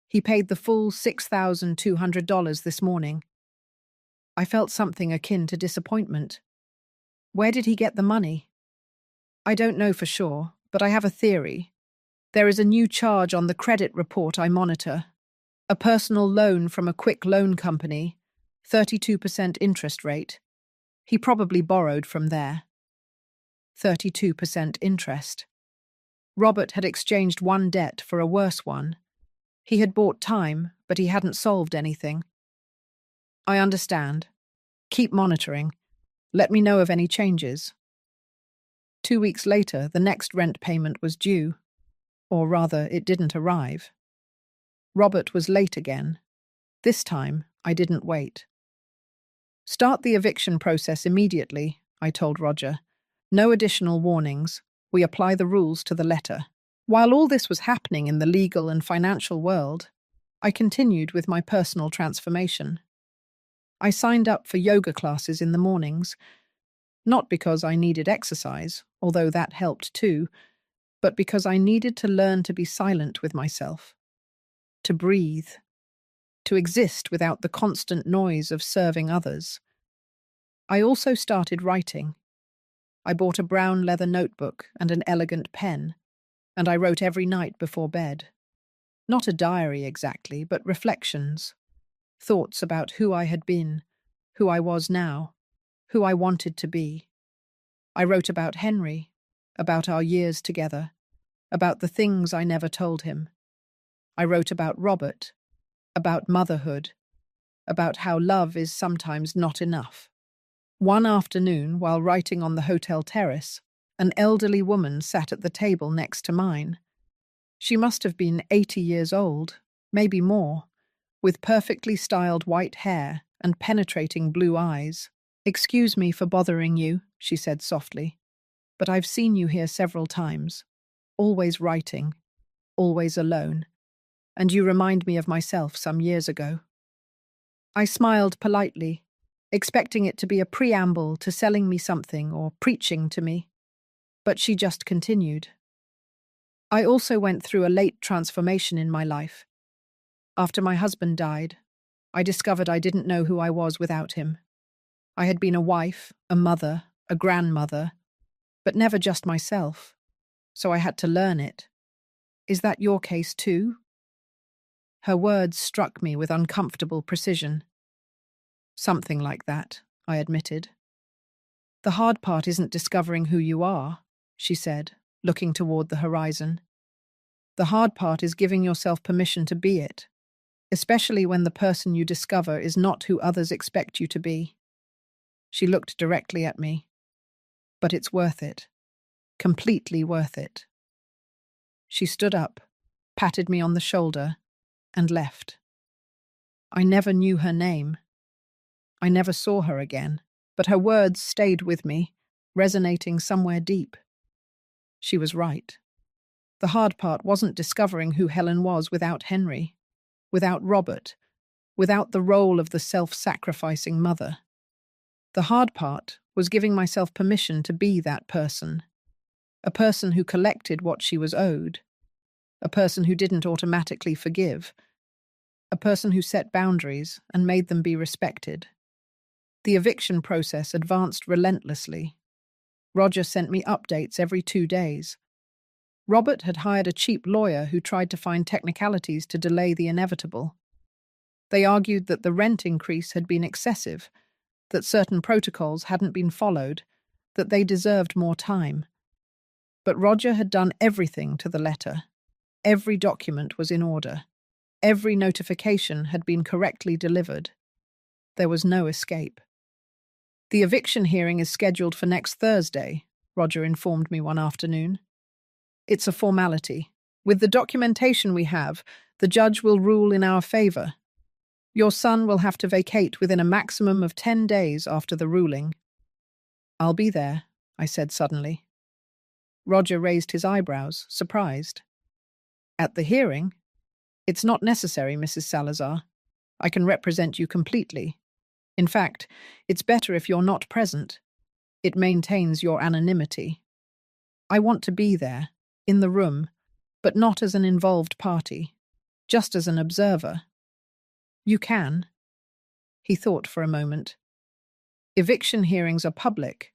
He paid the full $6,200 this morning. I felt something akin to disappointment. Where did he get the money? I don't know for sure, but I have a theory. There is a new charge on the credit report I monitor. A personal loan from a quick loan company, 32% interest rate. He probably borrowed from there. 32% interest. Robert had exchanged one debt for a worse one. He had bought time, but he hadn't solved anything. I understand. Keep monitoring. Let me know of any changes. 2 weeks later, the next rent payment was due. Or rather, it didn't arrive. Robert was late again. This time, I didn't wait. Start the eviction process immediately, I told Roger. No additional warnings. We apply the rules to the letter. While all this was happening in the legal and financial world, I continued with my personal transformation. I signed up for yoga classes in the mornings, not because I needed exercise, although that helped too, but because I needed to learn to be silent with myself, to breathe, to exist without the constant noise of serving others. I also started writing. I bought a brown leather notebook and an elegant pen, and I wrote every night before bed. Not a diary exactly, but reflections. Thoughts about who I had been, who I was now, who I wanted to be. I wrote about Henry, about our years together, about the things I never told him. I wrote about Robert, about motherhood, about how love is sometimes not enough. One afternoon, while writing on the hotel terrace, an elderly woman sat at the table next to mine. She must have been 80 years old, maybe more, with perfectly styled white hair and penetrating blue eyes. "Excuse me for bothering you," she said softly, "but I've seen you here several times, always writing, always alone, and you remind me of myself some years ago." I smiled politely, expecting it to be a preamble to selling me something or preaching to me, but she just continued. "I also went through a late transformation in my life. After my husband died, I discovered I didn't know who I was without him. I had been a wife, a mother, a grandmother, but never just myself, so I had to learn it. Is that your case too?" Her words struck me with uncomfortable precision. "Something like that," I admitted. "The hard part isn't discovering who you are," she said, looking toward the horizon. "The hard part is giving yourself permission to be it, especially when the person you discover is not who others expect you to be." She looked directly at me. "But it's worth it. Completely worth it." She stood up, patted me on the shoulder, and left. I never knew her name. I never saw her again, but her words stayed with me, resonating somewhere deep. She was right. The hard part wasn't discovering who Helen was without Henry, without Robert, without the role of the self-sacrificing mother. The hard part was giving myself permission to be that person, a person who collected what she was owed, a person who didn't automatically forgive, a person who set boundaries and made them be respected. The eviction process advanced relentlessly. Roger sent me updates every 2 days. Robert had hired a cheap lawyer who tried to find technicalities to delay the inevitable. They argued that the rent increase had been excessive, that certain protocols hadn't been followed, that they deserved more time. But Roger had done everything to the letter. Every document was in order. Every notification had been correctly delivered. There was no escape. "The eviction hearing is scheduled for next Thursday," Roger informed me one afternoon. "It's a formality. With the documentation we have, the judge will rule in our favor. Your son will have to vacate within a maximum of 10 days after the ruling." "I'll be there," I said suddenly. Roger raised his eyebrows, surprised. "At the hearing? It's not necessary, Mrs. Salazar. I can represent you completely. In fact, it's better if you're not present. It maintains your anonymity. I want to be there, in the room, but not as an involved party, just as an observer." "You can." He thought for a moment. "Eviction hearings are public.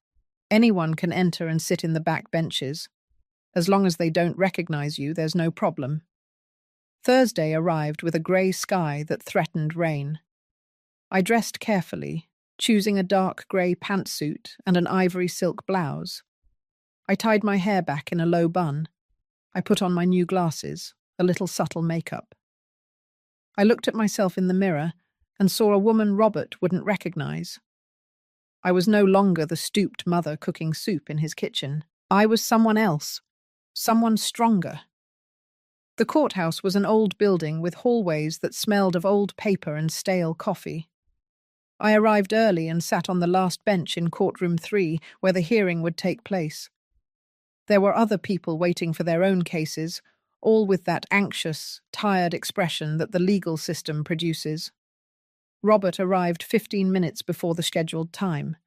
Anyone can enter and sit in the back benches. As long as they don't recognize you, there's no problem." Thursday arrived with a grey sky that threatened rain. I dressed carefully, choosing a dark grey pantsuit and an ivory silk blouse. I tied my hair back in a low bun. I put on my new glasses, a little subtle makeup. I looked at myself in the mirror and saw a woman Robert wouldn't recognize. I was no longer the stooped mother cooking soup in his kitchen. I was someone else, someone stronger. The courthouse was an old building with hallways that smelled of old paper and stale coffee. I arrived early and sat on the last bench in courtroom 3, where the hearing would take place. There were other people waiting for their own cases, all with that anxious, tired expression that the legal system produces. Robert arrived 15 minutes before the scheduled time.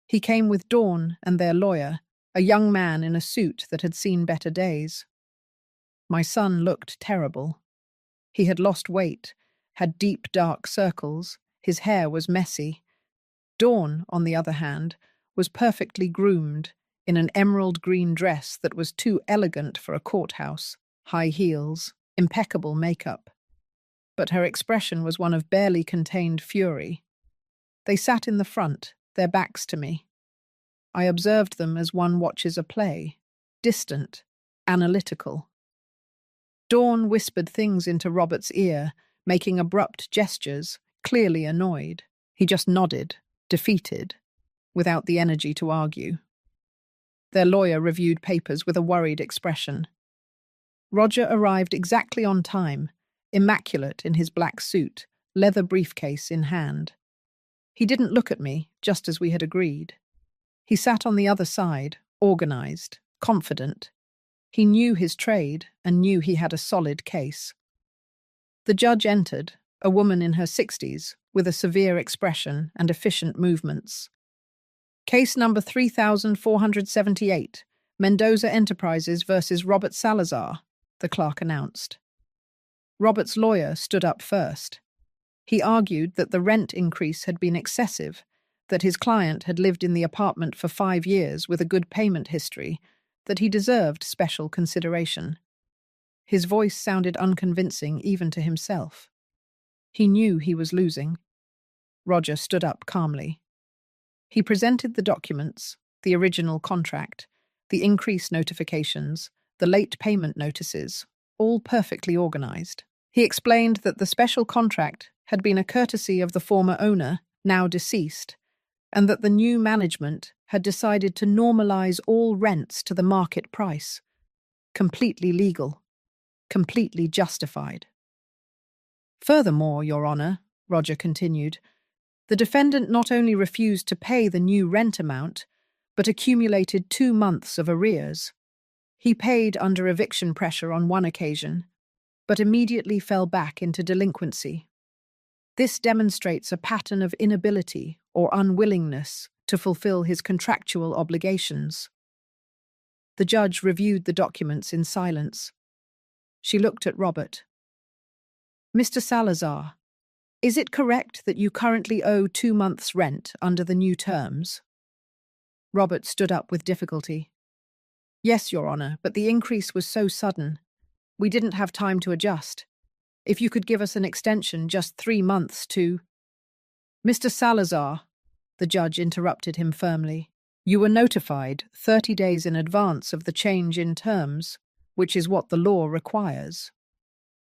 He came with Dawn and their lawyer, a young man in a suit that had seen better days. My son looked terrible. He had lost weight, had deep dark circles, his hair was messy. Dawn, on the other hand, was perfectly groomed, in an emerald green dress that was too elegant for a courthouse, high heels, impeccable makeup. But her expression was one of barely contained fury. They sat in the front, their backs to me. I observed them as one watches a play, distant, analytical. Dawn whispered things into Robert's ear, making abrupt gestures, clearly annoyed. He just nodded, defeated, without the energy to argue. Their lawyer reviewed papers with a worried expression. Roger arrived exactly on time, immaculate in his black suit, leather briefcase in hand. He didn't look at me, just as we had agreed. He sat on the other side, organized, confident. He knew his trade and knew he had a solid case. The judge entered, a woman in her 60s, with a severe expression and efficient movements. Case number 3478, Mendoza Enterprises versus Robert Salazar, the clerk announced. Robert's lawyer stood up first. He argued that the rent increase had been excessive, that his client had lived in the apartment for 5 years with a good payment history, that he deserved special consideration. His voice sounded unconvincing even to himself. He knew he was losing. Roger stood up calmly. He presented the documents, the original contract, the increase notifications, the late payment notices, all perfectly organized. He explained that the special contract had been a courtesy of the former owner, now deceased, and that the new management had decided to normalize all rents to the market price. Completely legal, completely justified. Furthermore, Your Honor, Roger continued, the defendant not only refused to pay the new rent amount, but accumulated 2 months of arrears. He paid under eviction pressure on one occasion, but immediately fell back into delinquency. This demonstrates a pattern of inability or unwillingness to fulfill his contractual obligations. The judge reviewed the documents in silence. She looked at Robert. Mr. Salazar, is it correct that you currently owe 2 months' rent under the new terms? Robert stood up with difficulty. Yes, Your Honor, but the increase was so sudden. We didn't have time to adjust. If you could give us an extension, just 3 months to— Mr. Salazar, the judge interrupted him firmly, you were notified 30 days in advance of the change in terms, which is what the law requires.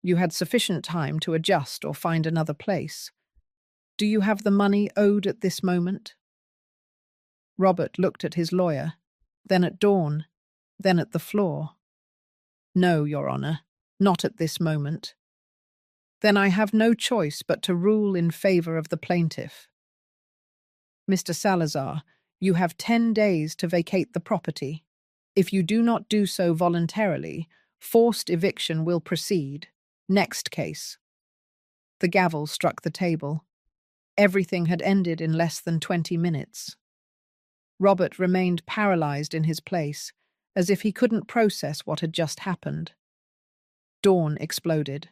You had sufficient time to adjust or find another place. Do you have the money owed at this moment? Robert looked at his lawyer, then at Dawn, then at the floor. No, Your Honor, not at this moment. Then I have no choice but to rule in favor of the plaintiff. Mr. Salazar, you have 10 days to vacate the property. If you do not do so voluntarily, forced eviction will proceed. Next case. The gavel struck the table. Everything had ended in less than 20 minutes. Robert remained paralyzed in his place, as if he couldn't process what had just happened. Dawn exploded.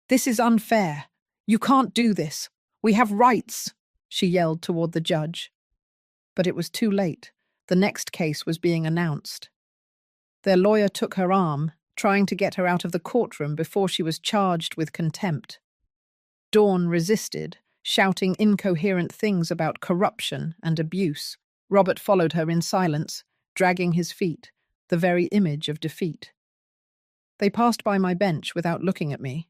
This is unfair. You can't do this. We have rights, she yelled toward the judge. But it was too late. The next case was being announced. Their lawyer took her arm, trying to get her out of the courtroom before she was charged with contempt. Dawn resisted, shouting incoherent things about corruption and abuse. Robert followed her in silence, dragging his feet, the very image of defeat. They passed by my bench without looking at me.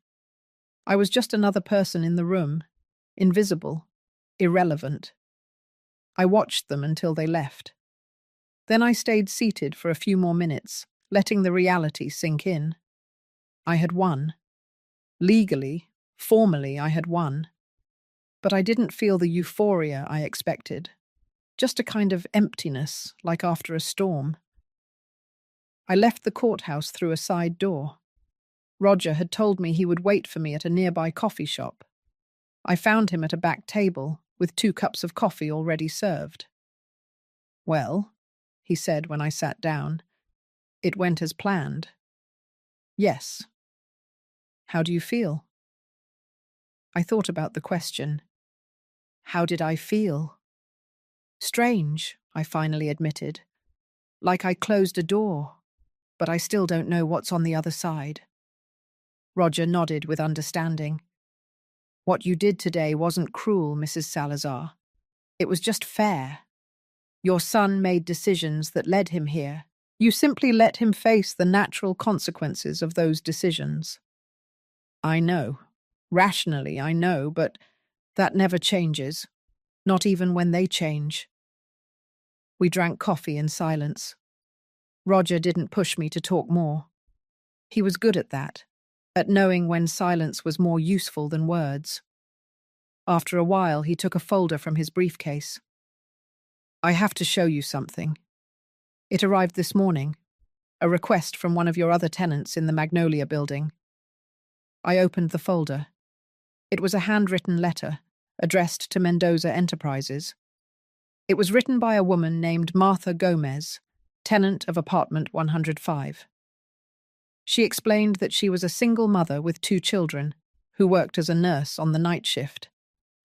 I was just another person in the room, invisible, irrelevant. I watched them until they left. Then I stayed seated for a few more minutes, letting the reality sink in. I had won. Legally, formally, I had won. But I didn't feel the euphoria I expected. Just a kind of emptiness, like after a storm. I left the courthouse through a side door. Roger had told me he would wait for me at a nearby coffee shop. I found him at a back table, with 2 cups of coffee already served. Well, he said when I sat down, it went as planned. Yes. How do you feel? I thought about the question. How did I feel? Strange, I finally admitted. like I closed a door, but I still don't know what's on the other side. Roger nodded with understanding. What you did today wasn't cruel, Mrs. Salazar. It was just fair. Your son made decisions that led him here. You simply let him face the natural consequences of those decisions. I know. Rationally, I know, but that never changes. Not even when they change. We drank coffee in silence. Roger didn't push me to talk more. He was good at that, at knowing when silence was more useful than words. After a while, he took a folder from his briefcase. I have to show you something. It arrived this morning, a request from one of your other tenants in the Magnolia building. I opened the folder. It was a handwritten letter, addressed to Mendoza Enterprises. It was written by a woman named Martha Gomez, tenant of apartment 105. She explained that she was a single mother with 2 children, who worked as a nurse on the night shift,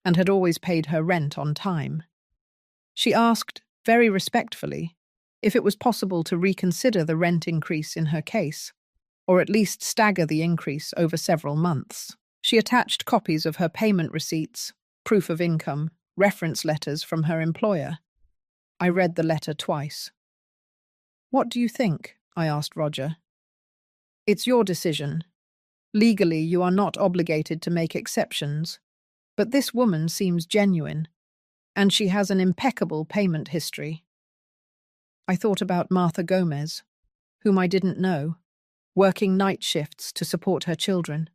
and had always paid her rent on time. She asked, very respectfully, if it was possible to reconsider the rent increase in her case, or at least stagger the increase over several months. She attached copies of her payment receipts, proof of income, reference letters from her employer. I read the letter twice. What do you think? I asked Roger. It's your decision. Legally, you are not obligated to make exceptions, but this woman seems genuine, and she has an impeccable payment history. I thought about Martha Gomez, whom I didn't know, working night shifts to support her children.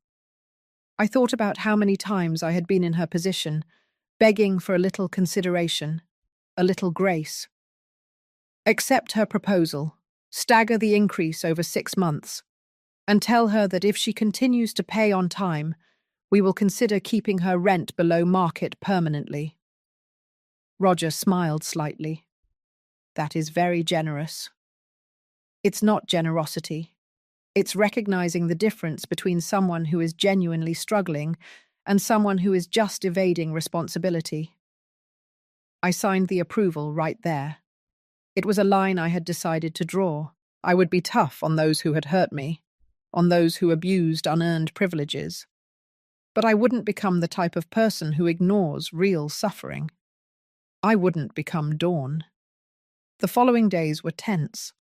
I thought about how many times I had been in her position, begging for a little consideration, a little grace. Accept her proposal, stagger the increase over 6 months, and tell her that if she continues to pay on time, we will consider keeping her rent below market permanently. Roger smiled slightly. That is very generous. It's not generosity. It's recognizing the difference between someone who is genuinely struggling and someone who is just evading responsibility. I signed the approval right there. It was a line I had decided to draw. I would be tough on those who had hurt me, on those who abused unearned privileges. But I wouldn't become the type of person who ignores real suffering. I wouldn't become Dawn. The following days were tense.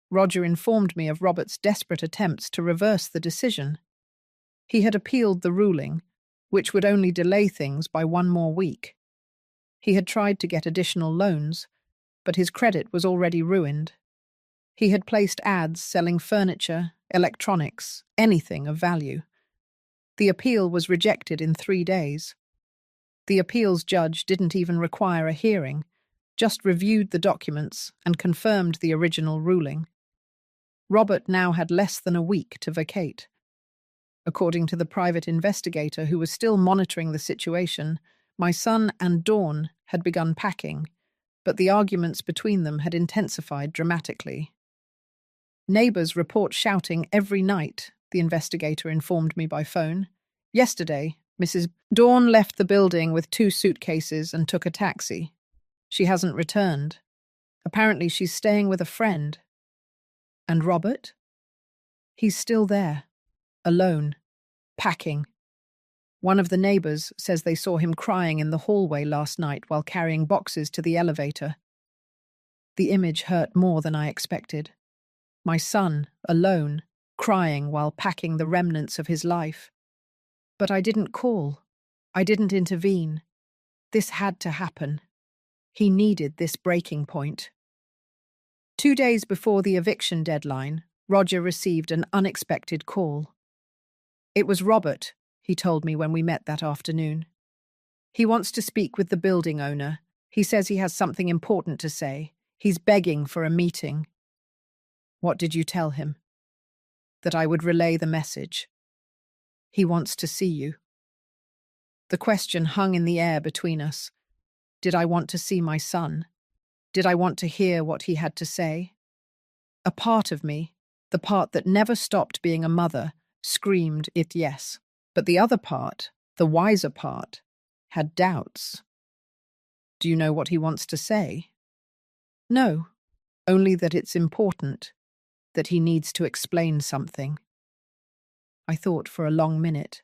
Roger informed me of Robert's desperate attempts to reverse the decision. He had appealed the ruling, which would only delay things by 1 more week. He had tried to get additional loans, but his credit was already ruined. He had placed ads selling furniture, electronics, anything of value. The appeal was rejected in 3 days. The appeals judge didn't even require a hearing, just reviewed the documents and confirmed the original ruling. Robert now had less than a week to vacate. According to the private investigator who was still monitoring the situation, my son and Dawn had begun packing, but the arguments between them had intensified dramatically. Neighbors report shouting every night, the investigator informed me by phone. Yesterday, Mrs. Dawn left the building with 2 suitcases and took a taxi. She hasn't returned. Apparently she's staying with a friend. And Robert? He's still there, alone, packing. One of the neighbors says they saw him crying in the hallway last night while carrying boxes to the elevator. The image hurt more than I expected. My son, alone, crying while packing the remnants of his life. But I didn't call. I didn't intervene. This had to happen. He needed this breaking point. 2 days before the eviction deadline, Roger received an unexpected call. It was Robert, he told me when we met that afternoon. He wants to speak with the building owner. He says he has something important to say. He's begging for a meeting. What did you tell him? That I would relay the message. He wants to see you. The question hung in the air between us. Did I want to see my son? Did I want to hear what he had to say? A part of me, the part that never stopped being a mother, screamed it yes. But the other part, the wiser part, had doubts. Do you know what he wants to say? No. only that it's important, that he needs to explain something. I thought for a long minute.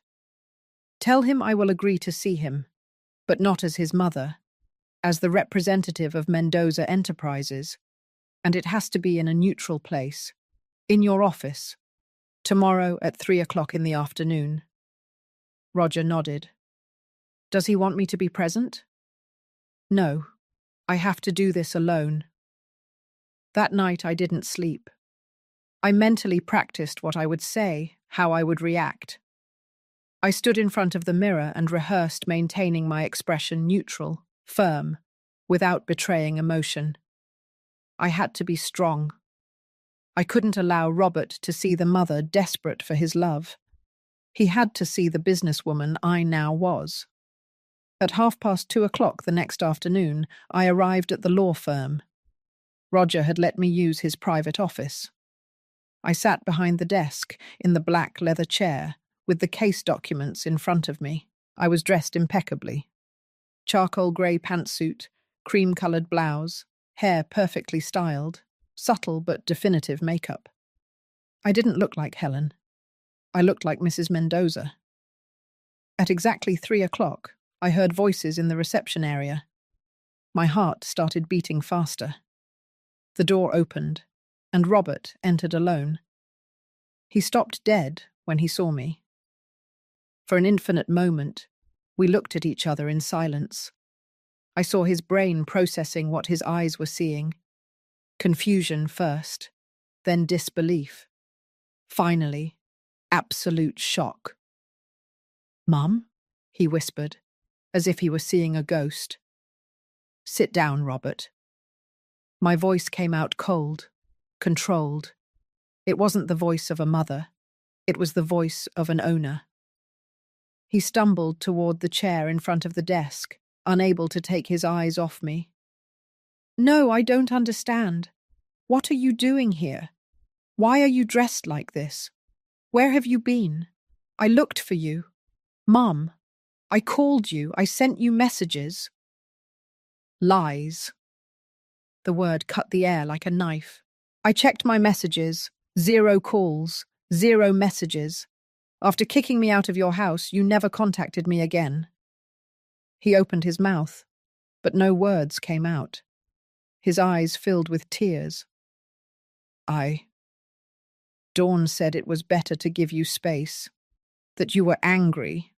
Tell him I will agree to see him, but not as his mother, as the representative of Mendoza Enterprises, and it has to be in a neutral place, in your office, tomorrow at 3 o'clock in the afternoon. Roger nodded. Does he want me to be present? No, I have to do this alone. That night I didn't sleep. I mentally practiced what I would say, how I would react. I stood in front of the mirror and rehearsed maintaining my expression neutral, firm, without betraying emotion. I had to be strong. I couldn't allow Robert to see the mother desperate for his love. He had to see the businesswoman I now was. At 2:30 the next afternoon, I arrived at the law firm. Roger had let me use his private office. I sat behind the desk, in the black leather chair, with the case documents in front of me. I was dressed impeccably. Charcoal grey pantsuit, cream-coloured blouse, hair perfectly styled, subtle but definitive makeup. I didn't look like Helen. I looked like Mrs. Mendoza. At exactly 3 o'clock, I heard voices in the reception area. My heart started beating faster. The door opened, and Robert entered alone. He stopped dead when he saw me. For an infinite moment, we looked at each other in silence. I saw his brain processing what his eyes were seeing. Confusion first, then disbelief. Finally, absolute shock. "Mum?" he whispered, as if he were seeing a ghost. "Sit down, Robert." My voice came out cold, controlled. It wasn't the voice of a mother. It was the voice of an owner. He stumbled toward the chair in front of the desk, unable to take his eyes off me. "No, I don't understand. What are you doing here? Why are you dressed like this? Where have you been? I looked for you. Mum, I called you. I sent you messages." Lies. The word cut the air like a knife. I checked my messages. 0 calls, 0 messages. After kicking me out of your house, you never contacted me again. He opened his mouth, but no words came out. His eyes filled with tears. Dawn said it was better to give you space, that you were angry,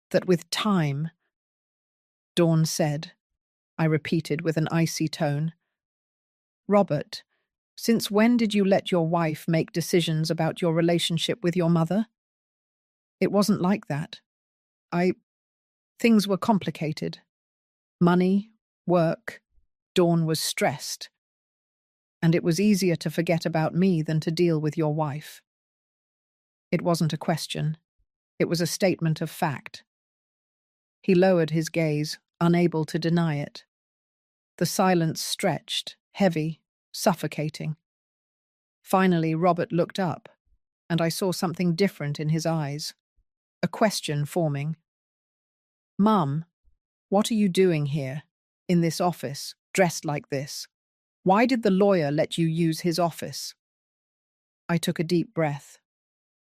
that with time. Dawn said, I repeated with an icy tone. Robert, since when did you let your wife make decisions about your relationship with your mother? It wasn't like that. Things were complicated. Money, work. Dawn was stressed. And it was easier to forget about me than to deal with your wife. It wasn't a question. It was a statement of fact. He lowered his gaze, unable to deny it. The silence stretched, heavy, suffocating. Finally, Robert looked up, and I saw something different in his eyes. A question forming. Mum, what are you doing here, in this office, dressed like this? Why did the lawyer let you use his office? I took a deep breath.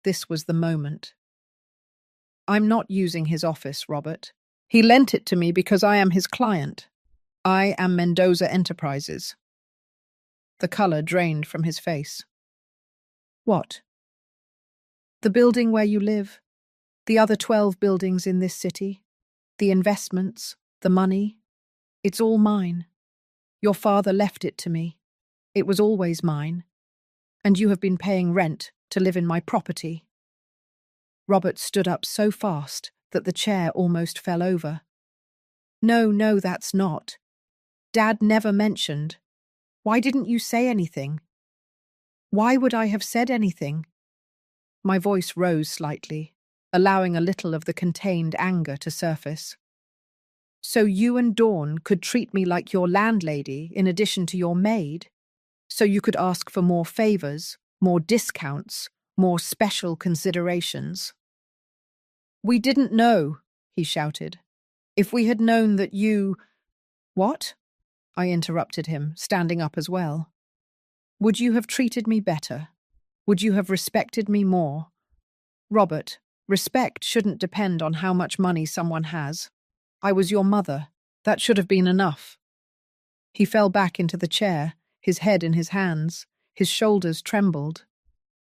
This was the moment. I'm not using his office, Robert. He lent it to me because I am his client. I am Mendoza Enterprises. The colour drained from his face. What? The building where you live, the other 12 buildings in this city, the investments, the money, it's all mine. Your father left it to me. It was always mine. And you have been paying rent to live in my property. Robert stood up so fast that the chair almost fell over. No, that's not. Dad never mentioned. Why didn't you say anything? Why would I have said anything? My voice rose slightly, allowing a little of the contained anger to surface. So you and Dawn could treat me like your landlady in addition to your maid? So you could ask for more favours, more discounts, more special considerations? We didn't know, he shouted. If we had known that you… What? I interrupted him, standing up as well. Would you have treated me better? Would you have respected me more? Robert, respect shouldn't depend on how much money someone has. I was your mother. That should have been enough. He fell back into the chair, his head in his hands. His shoulders trembled.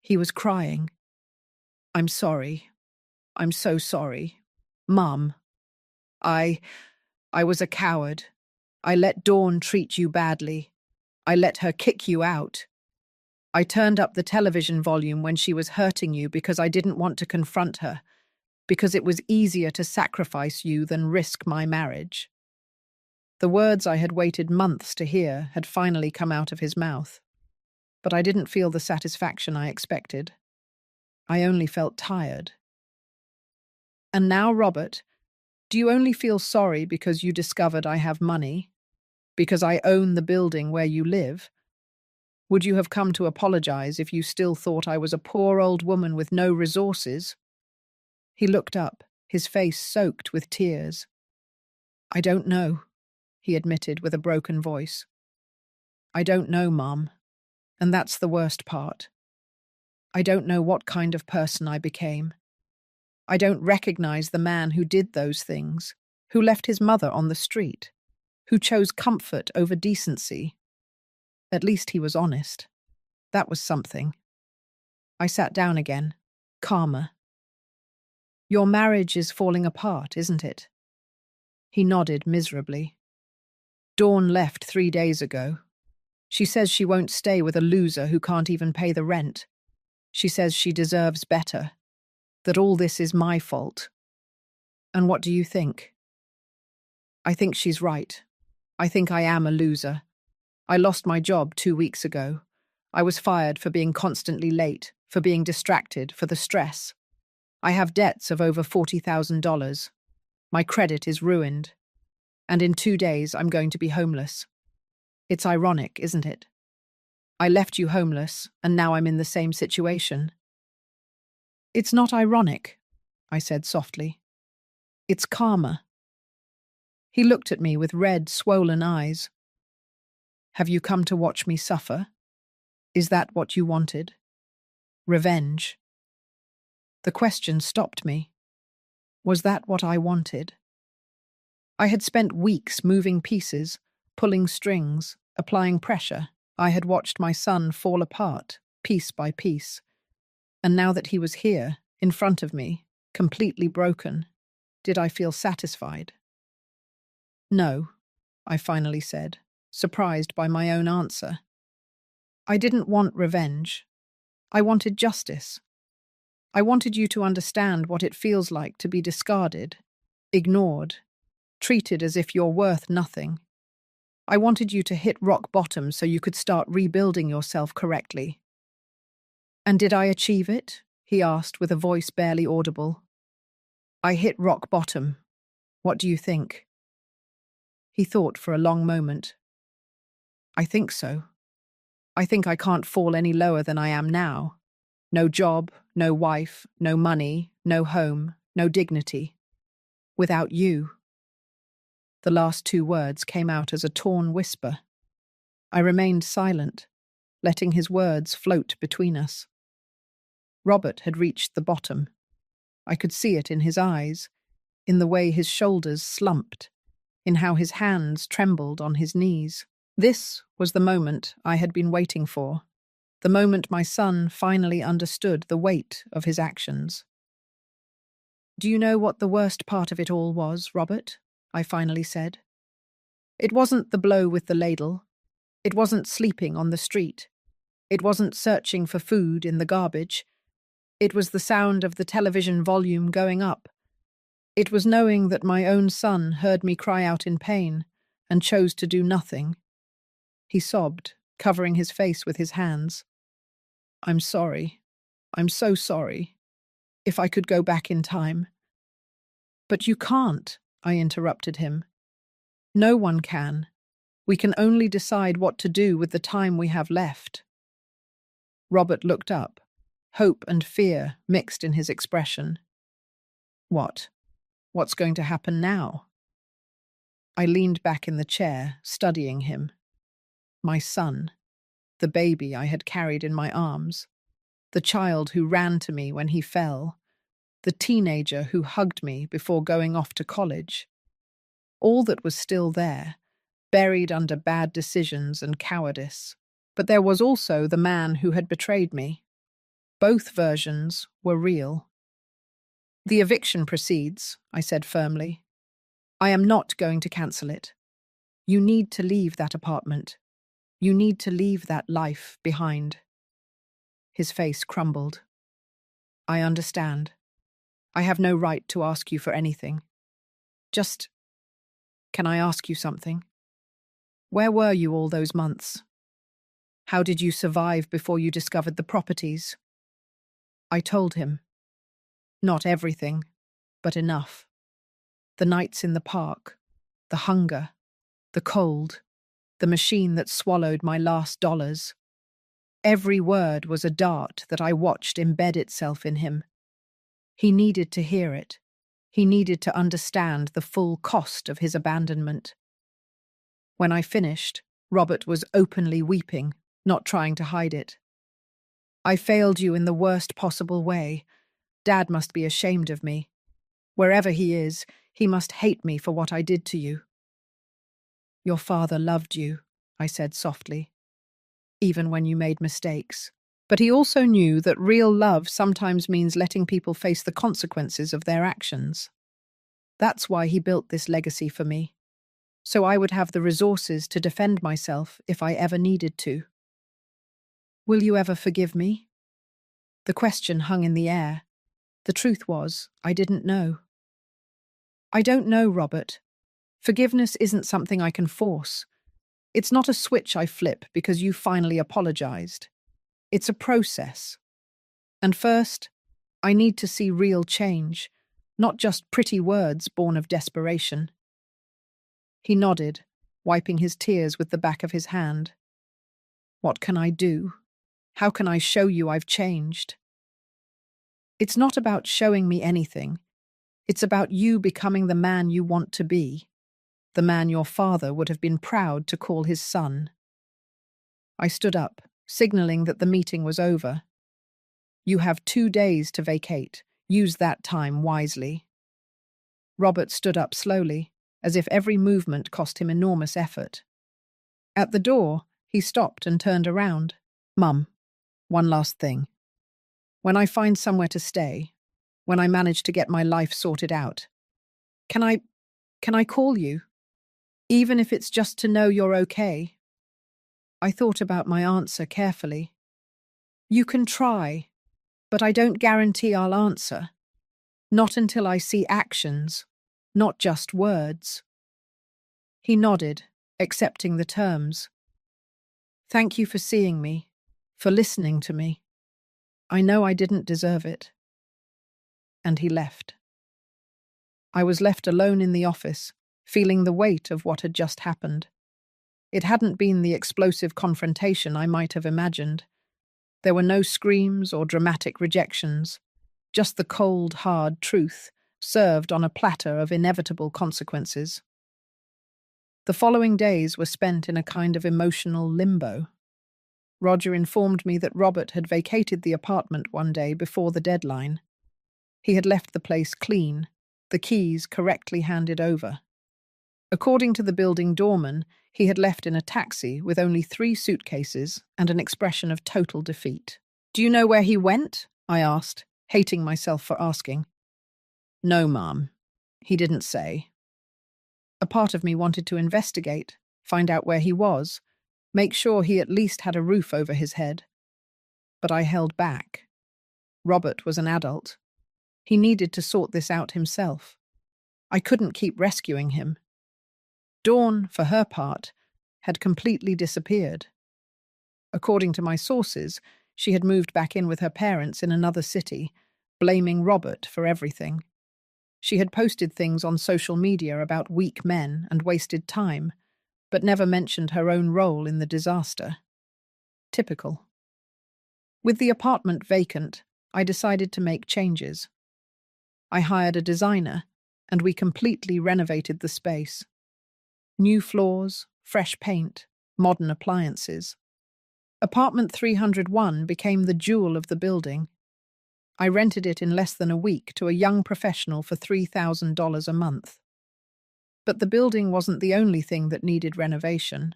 He was crying. I'm sorry. I'm so sorry. Mum. I was a coward. I let Dawn treat you badly. I let her kick you out. I turned up the television volume when she was hurting you because I didn't want to confront her, because it was easier to sacrifice you than risk my marriage. The words I had waited months to hear had finally come out of his mouth, but I didn't feel the satisfaction I expected. I only felt tired. And now, Robert, do you only feel sorry because you discovered I have money? Because I own the building where you live? Would you have come to apologize if you still thought I was a poor old woman with no resources? He looked up, his face soaked with tears. I don't know, he admitted with a broken voice. I don't know, Mom, and that's the worst part. I don't know what kind of person I became. I don't recognize the man who did those things, who left his mother on the street, who chose comfort over decency. At least he was honest. That was something. I sat down again, calmer. Your marriage is falling apart, isn't it? He nodded miserably. Dawn left 3 days ago. She says she won't stay with a loser who can't even pay the rent. She says she deserves better, that all this is my fault. And what do you think? I think she's right. I think I am a loser. I lost my job 2 weeks ago. I was fired for being constantly late, for being distracted, for the stress. I have debts of over $40,000. My credit is ruined. And in 2 days, I'm going to be homeless. It's ironic, isn't it? I left you homeless, and now I'm in the same situation. It's not ironic, I said softly. It's karma. He looked at me with red, swollen eyes. Have you come to watch me suffer? Is that what you wanted? Revenge. The question stopped me. Was that what I wanted? I had spent weeks moving pieces, pulling strings, applying pressure. I had watched my son fall apart, piece by piece. And now that he was here, in front of me, completely broken, did I feel satisfied? No, I finally said, surprised by my own answer. I didn't want revenge. I wanted justice. I wanted you to understand what it feels like to be discarded, ignored, treated as if you're worth nothing. I wanted you to hit rock bottom so you could start rebuilding yourself correctly. And did I achieve it? He asked with a voice barely audible. I hit rock bottom. What do you think? He thought for a long moment. I think so. I think I can't fall any lower than I am now. No job, no wife, no money, no home, no dignity. Without you. The last 2 words came out as a torn whisper. I remained silent, letting his words float between us. Robert had reached the bottom. I could see it in his eyes, in the way his shoulders slumped, in how his hands trembled on his knees. This was the moment I had been waiting for, the moment my son finally understood the weight of his actions. Do you know what the worst part of it all was, Robert? I finally said. It wasn't the blow with the ladle. It wasn't sleeping on the street. It wasn't searching for food in the garbage. It was the sound of the television volume going up. It was knowing that my own son heard me cry out in pain and chose to do nothing. He sobbed, covering his face with his hands. I'm sorry. I'm so sorry. If I could go back in time. But you can't, I interrupted him. No one can. We can only decide what to do with the time we have left. Robert looked up, hope and fear mixed in his expression. What? What's going to happen now? I leaned back in the chair, studying him. My son. the baby I had carried in my arms, the child who ran to me when he fell, the teenager who hugged me before going off to college. All that was still there, buried under bad decisions and cowardice. But there was also the man who had betrayed me. Both versions were real. "The eviction proceeds," I said firmly. "I am not going to cancel it. You need to leave that apartment. You need to leave that life behind." His face crumbled. "I understand. I have no right to ask you for anything. Can I ask you something? Where were you all those months? How did you survive before you discovered the properties?" I told him. Not everything, but enough. The nights in the park, the hunger, the cold, the machine that swallowed my last dollars. Every word was a dart that I watched embed itself in him. He needed to hear it. He needed to understand the full cost of his abandonment. When I finished, Robert was openly weeping, not trying to hide it. "I failed you in the worst possible way. Dad must be ashamed of me. Wherever he is, he must hate me for what I did to you." "Your father loved you," I said softly, "even when you made mistakes. But he also knew that real love sometimes means letting people face the consequences of their actions. That's why he built this legacy for me, so I would have the resources to defend myself if I ever needed to." "Will you ever forgive me?" The question hung in the air. The truth was, I didn't know. "I don't know, Robert. Forgiveness isn't something I can force. It's not a switch I flip because you finally apologized. It's a process. And first, I need to see real change, not just pretty words born of desperation." He nodded, wiping his tears with the back of his hand. "What can I do? How can I show you I've changed?" "It's not about showing me anything. It's about you becoming the man you want to be, the man your father would have been proud to call his son." I stood up, signaling that the meeting was over. "You have 2 days to vacate. Use that time wisely." Robert stood up slowly, as if every movement cost him enormous effort. At the door, he stopped and turned around. "Mum, one last thing. When I find somewhere to stay, when I manage to get my life sorted out, can I call you? Even if it's just to know you're okay?" I thought about my answer carefully. "You can try, but I don't guarantee I'll answer. Not until I see actions, not just words." He nodded, accepting the terms. "Thank you for seeing me, for listening to me. I know I didn't deserve it." And he left. I was left alone in the office, feeling the weight of what had just happened. It hadn't been the explosive confrontation I might have imagined. There were no screams or dramatic rejections, just the cold, hard truth, served on a platter of inevitable consequences. The following days were spent in a kind of emotional limbo. Roger informed me that Robert had vacated the apartment one day before the deadline. He had left the place clean, the keys correctly handed over. According to the building doorman, he had left in a taxi with only 3 suitcases and an expression of total defeat. "Do you know where he went?" I asked, hating myself for asking. "No, Mom. He didn't say." A part of me wanted to investigate, find out where he was, make sure he at least had a roof over his head. But I held back. Robert was an adult. He needed to sort this out himself. I couldn't keep rescuing him. Dawn, for her part, had completely disappeared. According to my sources, she had moved back in with her parents in another city, blaming Robert for everything. She had posted things on social media about weak men and wasted time, but never mentioned her own role in the disaster. Typical. With the apartment vacant, I decided to make changes. I hired a designer, and we completely renovated the space. New floors, fresh paint, modern appliances. Apartment 301 became the jewel of the building. I rented it in less than a week to a young professional for $3,000 a month. But the building wasn't the only thing that needed renovation.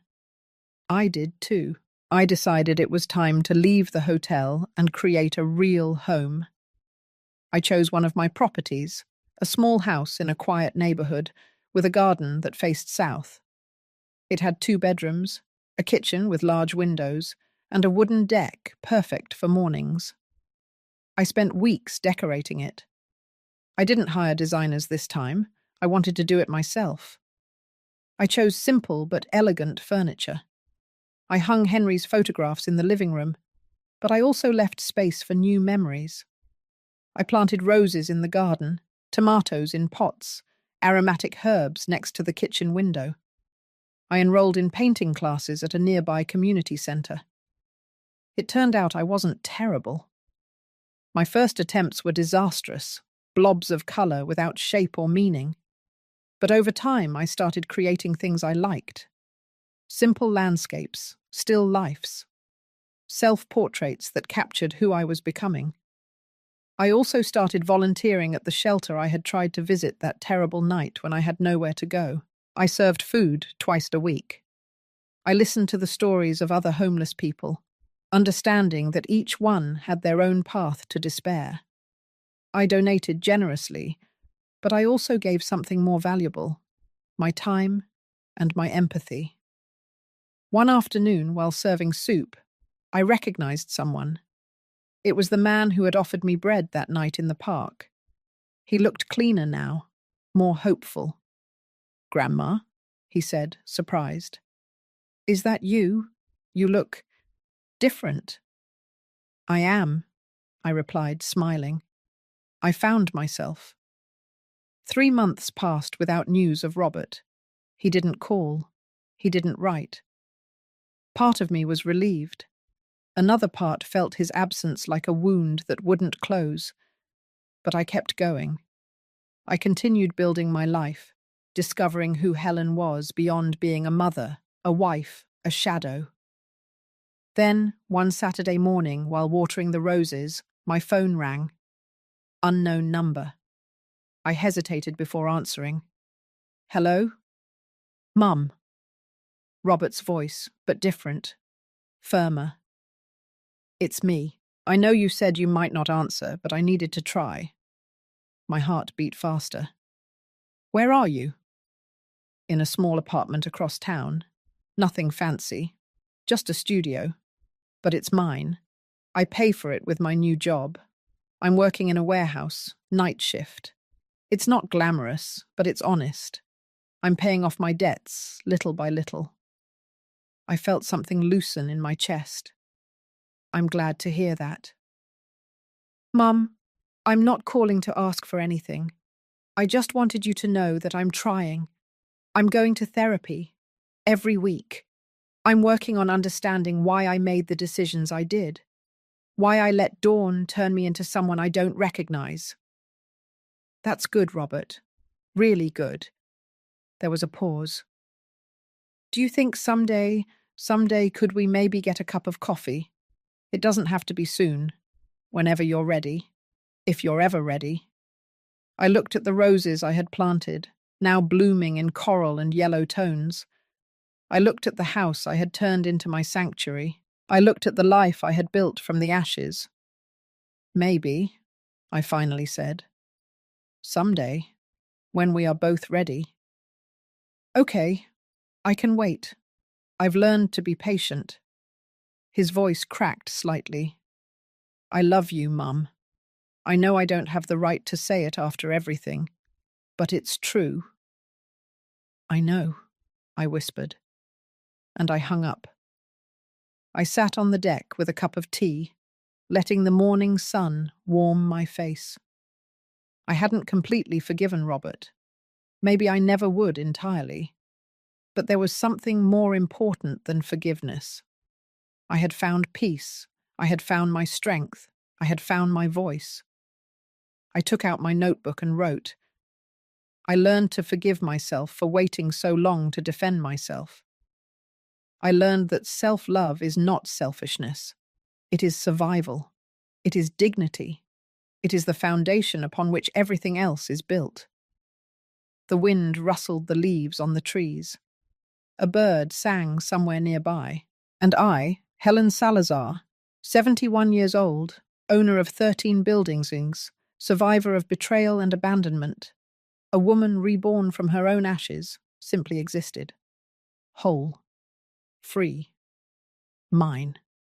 I did too. I decided it was time to leave the hotel and create a real home. I chose one of my properties, a small house in a quiet neighborhood with a garden that faced south. It had 2 bedrooms, a kitchen with large windows, and a wooden deck perfect for mornings. I spent weeks decorating it. I didn't hire designers this time. I wanted to do it myself. I chose simple but elegant furniture. I hung Henry's photographs in the living room, but I also left space for new memories. I planted roses in the garden, tomatoes in pots, aromatic herbs next to the kitchen window. I enrolled in painting classes at a nearby community centre. It turned out I wasn't terrible. My first attempts were disastrous, blobs of colour without shape or meaning. But over time I started creating things I liked. Simple landscapes, still lifes, self-portraits that captured who I was becoming. I also started volunteering at the shelter I had tried to visit that terrible night when I had nowhere to go. I served food twice a week. I listened to the stories of other homeless people, understanding that each one had their own path to despair. I donated generously, but I also gave something more valuable: my time and my empathy. One afternoon, while serving soup, I recognized someone. It was the man who had offered me bread that night in the park. He looked cleaner now, more hopeful. "Grandma," he said, surprised. "Is that you? You look different." "I am," I replied, smiling. I found myself. 3 months passed without news of Robert. He didn't call. He didn't write. Part of me was relieved. Another part felt his absence like a wound that wouldn't close. But I kept going. I continued building my life, discovering who Helen was beyond being a mother, a wife, a shadow. Then, one Saturday morning, while watering the roses, my phone rang. Unknown number. I hesitated before answering. "Hello?" "Mum." Robert's voice, but different, firmer. "It's me. I know you said you might not answer, but I needed to try." My heart beat faster. "Where are you?" "In a small apartment across town. Nothing fancy. Just a studio. But it's mine. I pay for it with my new job. I'm working in a warehouse, night shift. It's not glamorous, but it's honest. I'm paying off my debts, little by little." I felt something loosen in my chest. "I'm glad to hear that." "Mum, I'm not calling to ask for anything. I just wanted you to know that I'm trying. I'm going to therapy. Every week. I'm working on understanding why I made the decisions I did. Why I let Dawn turn me into someone I don't recognize." "That's good, Robert. Really good." There was a pause. "Do you think someday could we maybe get a cup of coffee? It doesn't have to be soon. Whenever you're ready. If you're ever ready." I looked at the roses I had planted, now blooming in coral and yellow tones. I looked at the house I had turned into my sanctuary. I looked at the life I had built from the ashes. "Maybe," I finally said. "Someday, when we are both ready." "Okay, I can wait. I've learned to be patient." His voice cracked slightly. "I love you, Mum. I know I don't have the right to say it after everything, but it's true." "I know," I whispered, and I hung up. I sat on the deck with a cup of tea, letting the morning sun warm my face. I hadn't completely forgiven Robert. Maybe I never would entirely. But there was something more important than forgiveness. I had found peace. I had found my strength. I had found my voice. I took out my notebook and wrote. I learned to forgive myself for waiting so long to defend myself. I learned that self-love is not selfishness. It is survival. It is dignity. It is the foundation upon which everything else is built. The wind rustled the leaves on the trees. A bird sang somewhere nearby. And I, Helen Salazar, 71 years old, owner of 13 buildings, survivor of betrayal and abandonment, a woman reborn from her own ashes, simply existed. Whole. Free. Mine.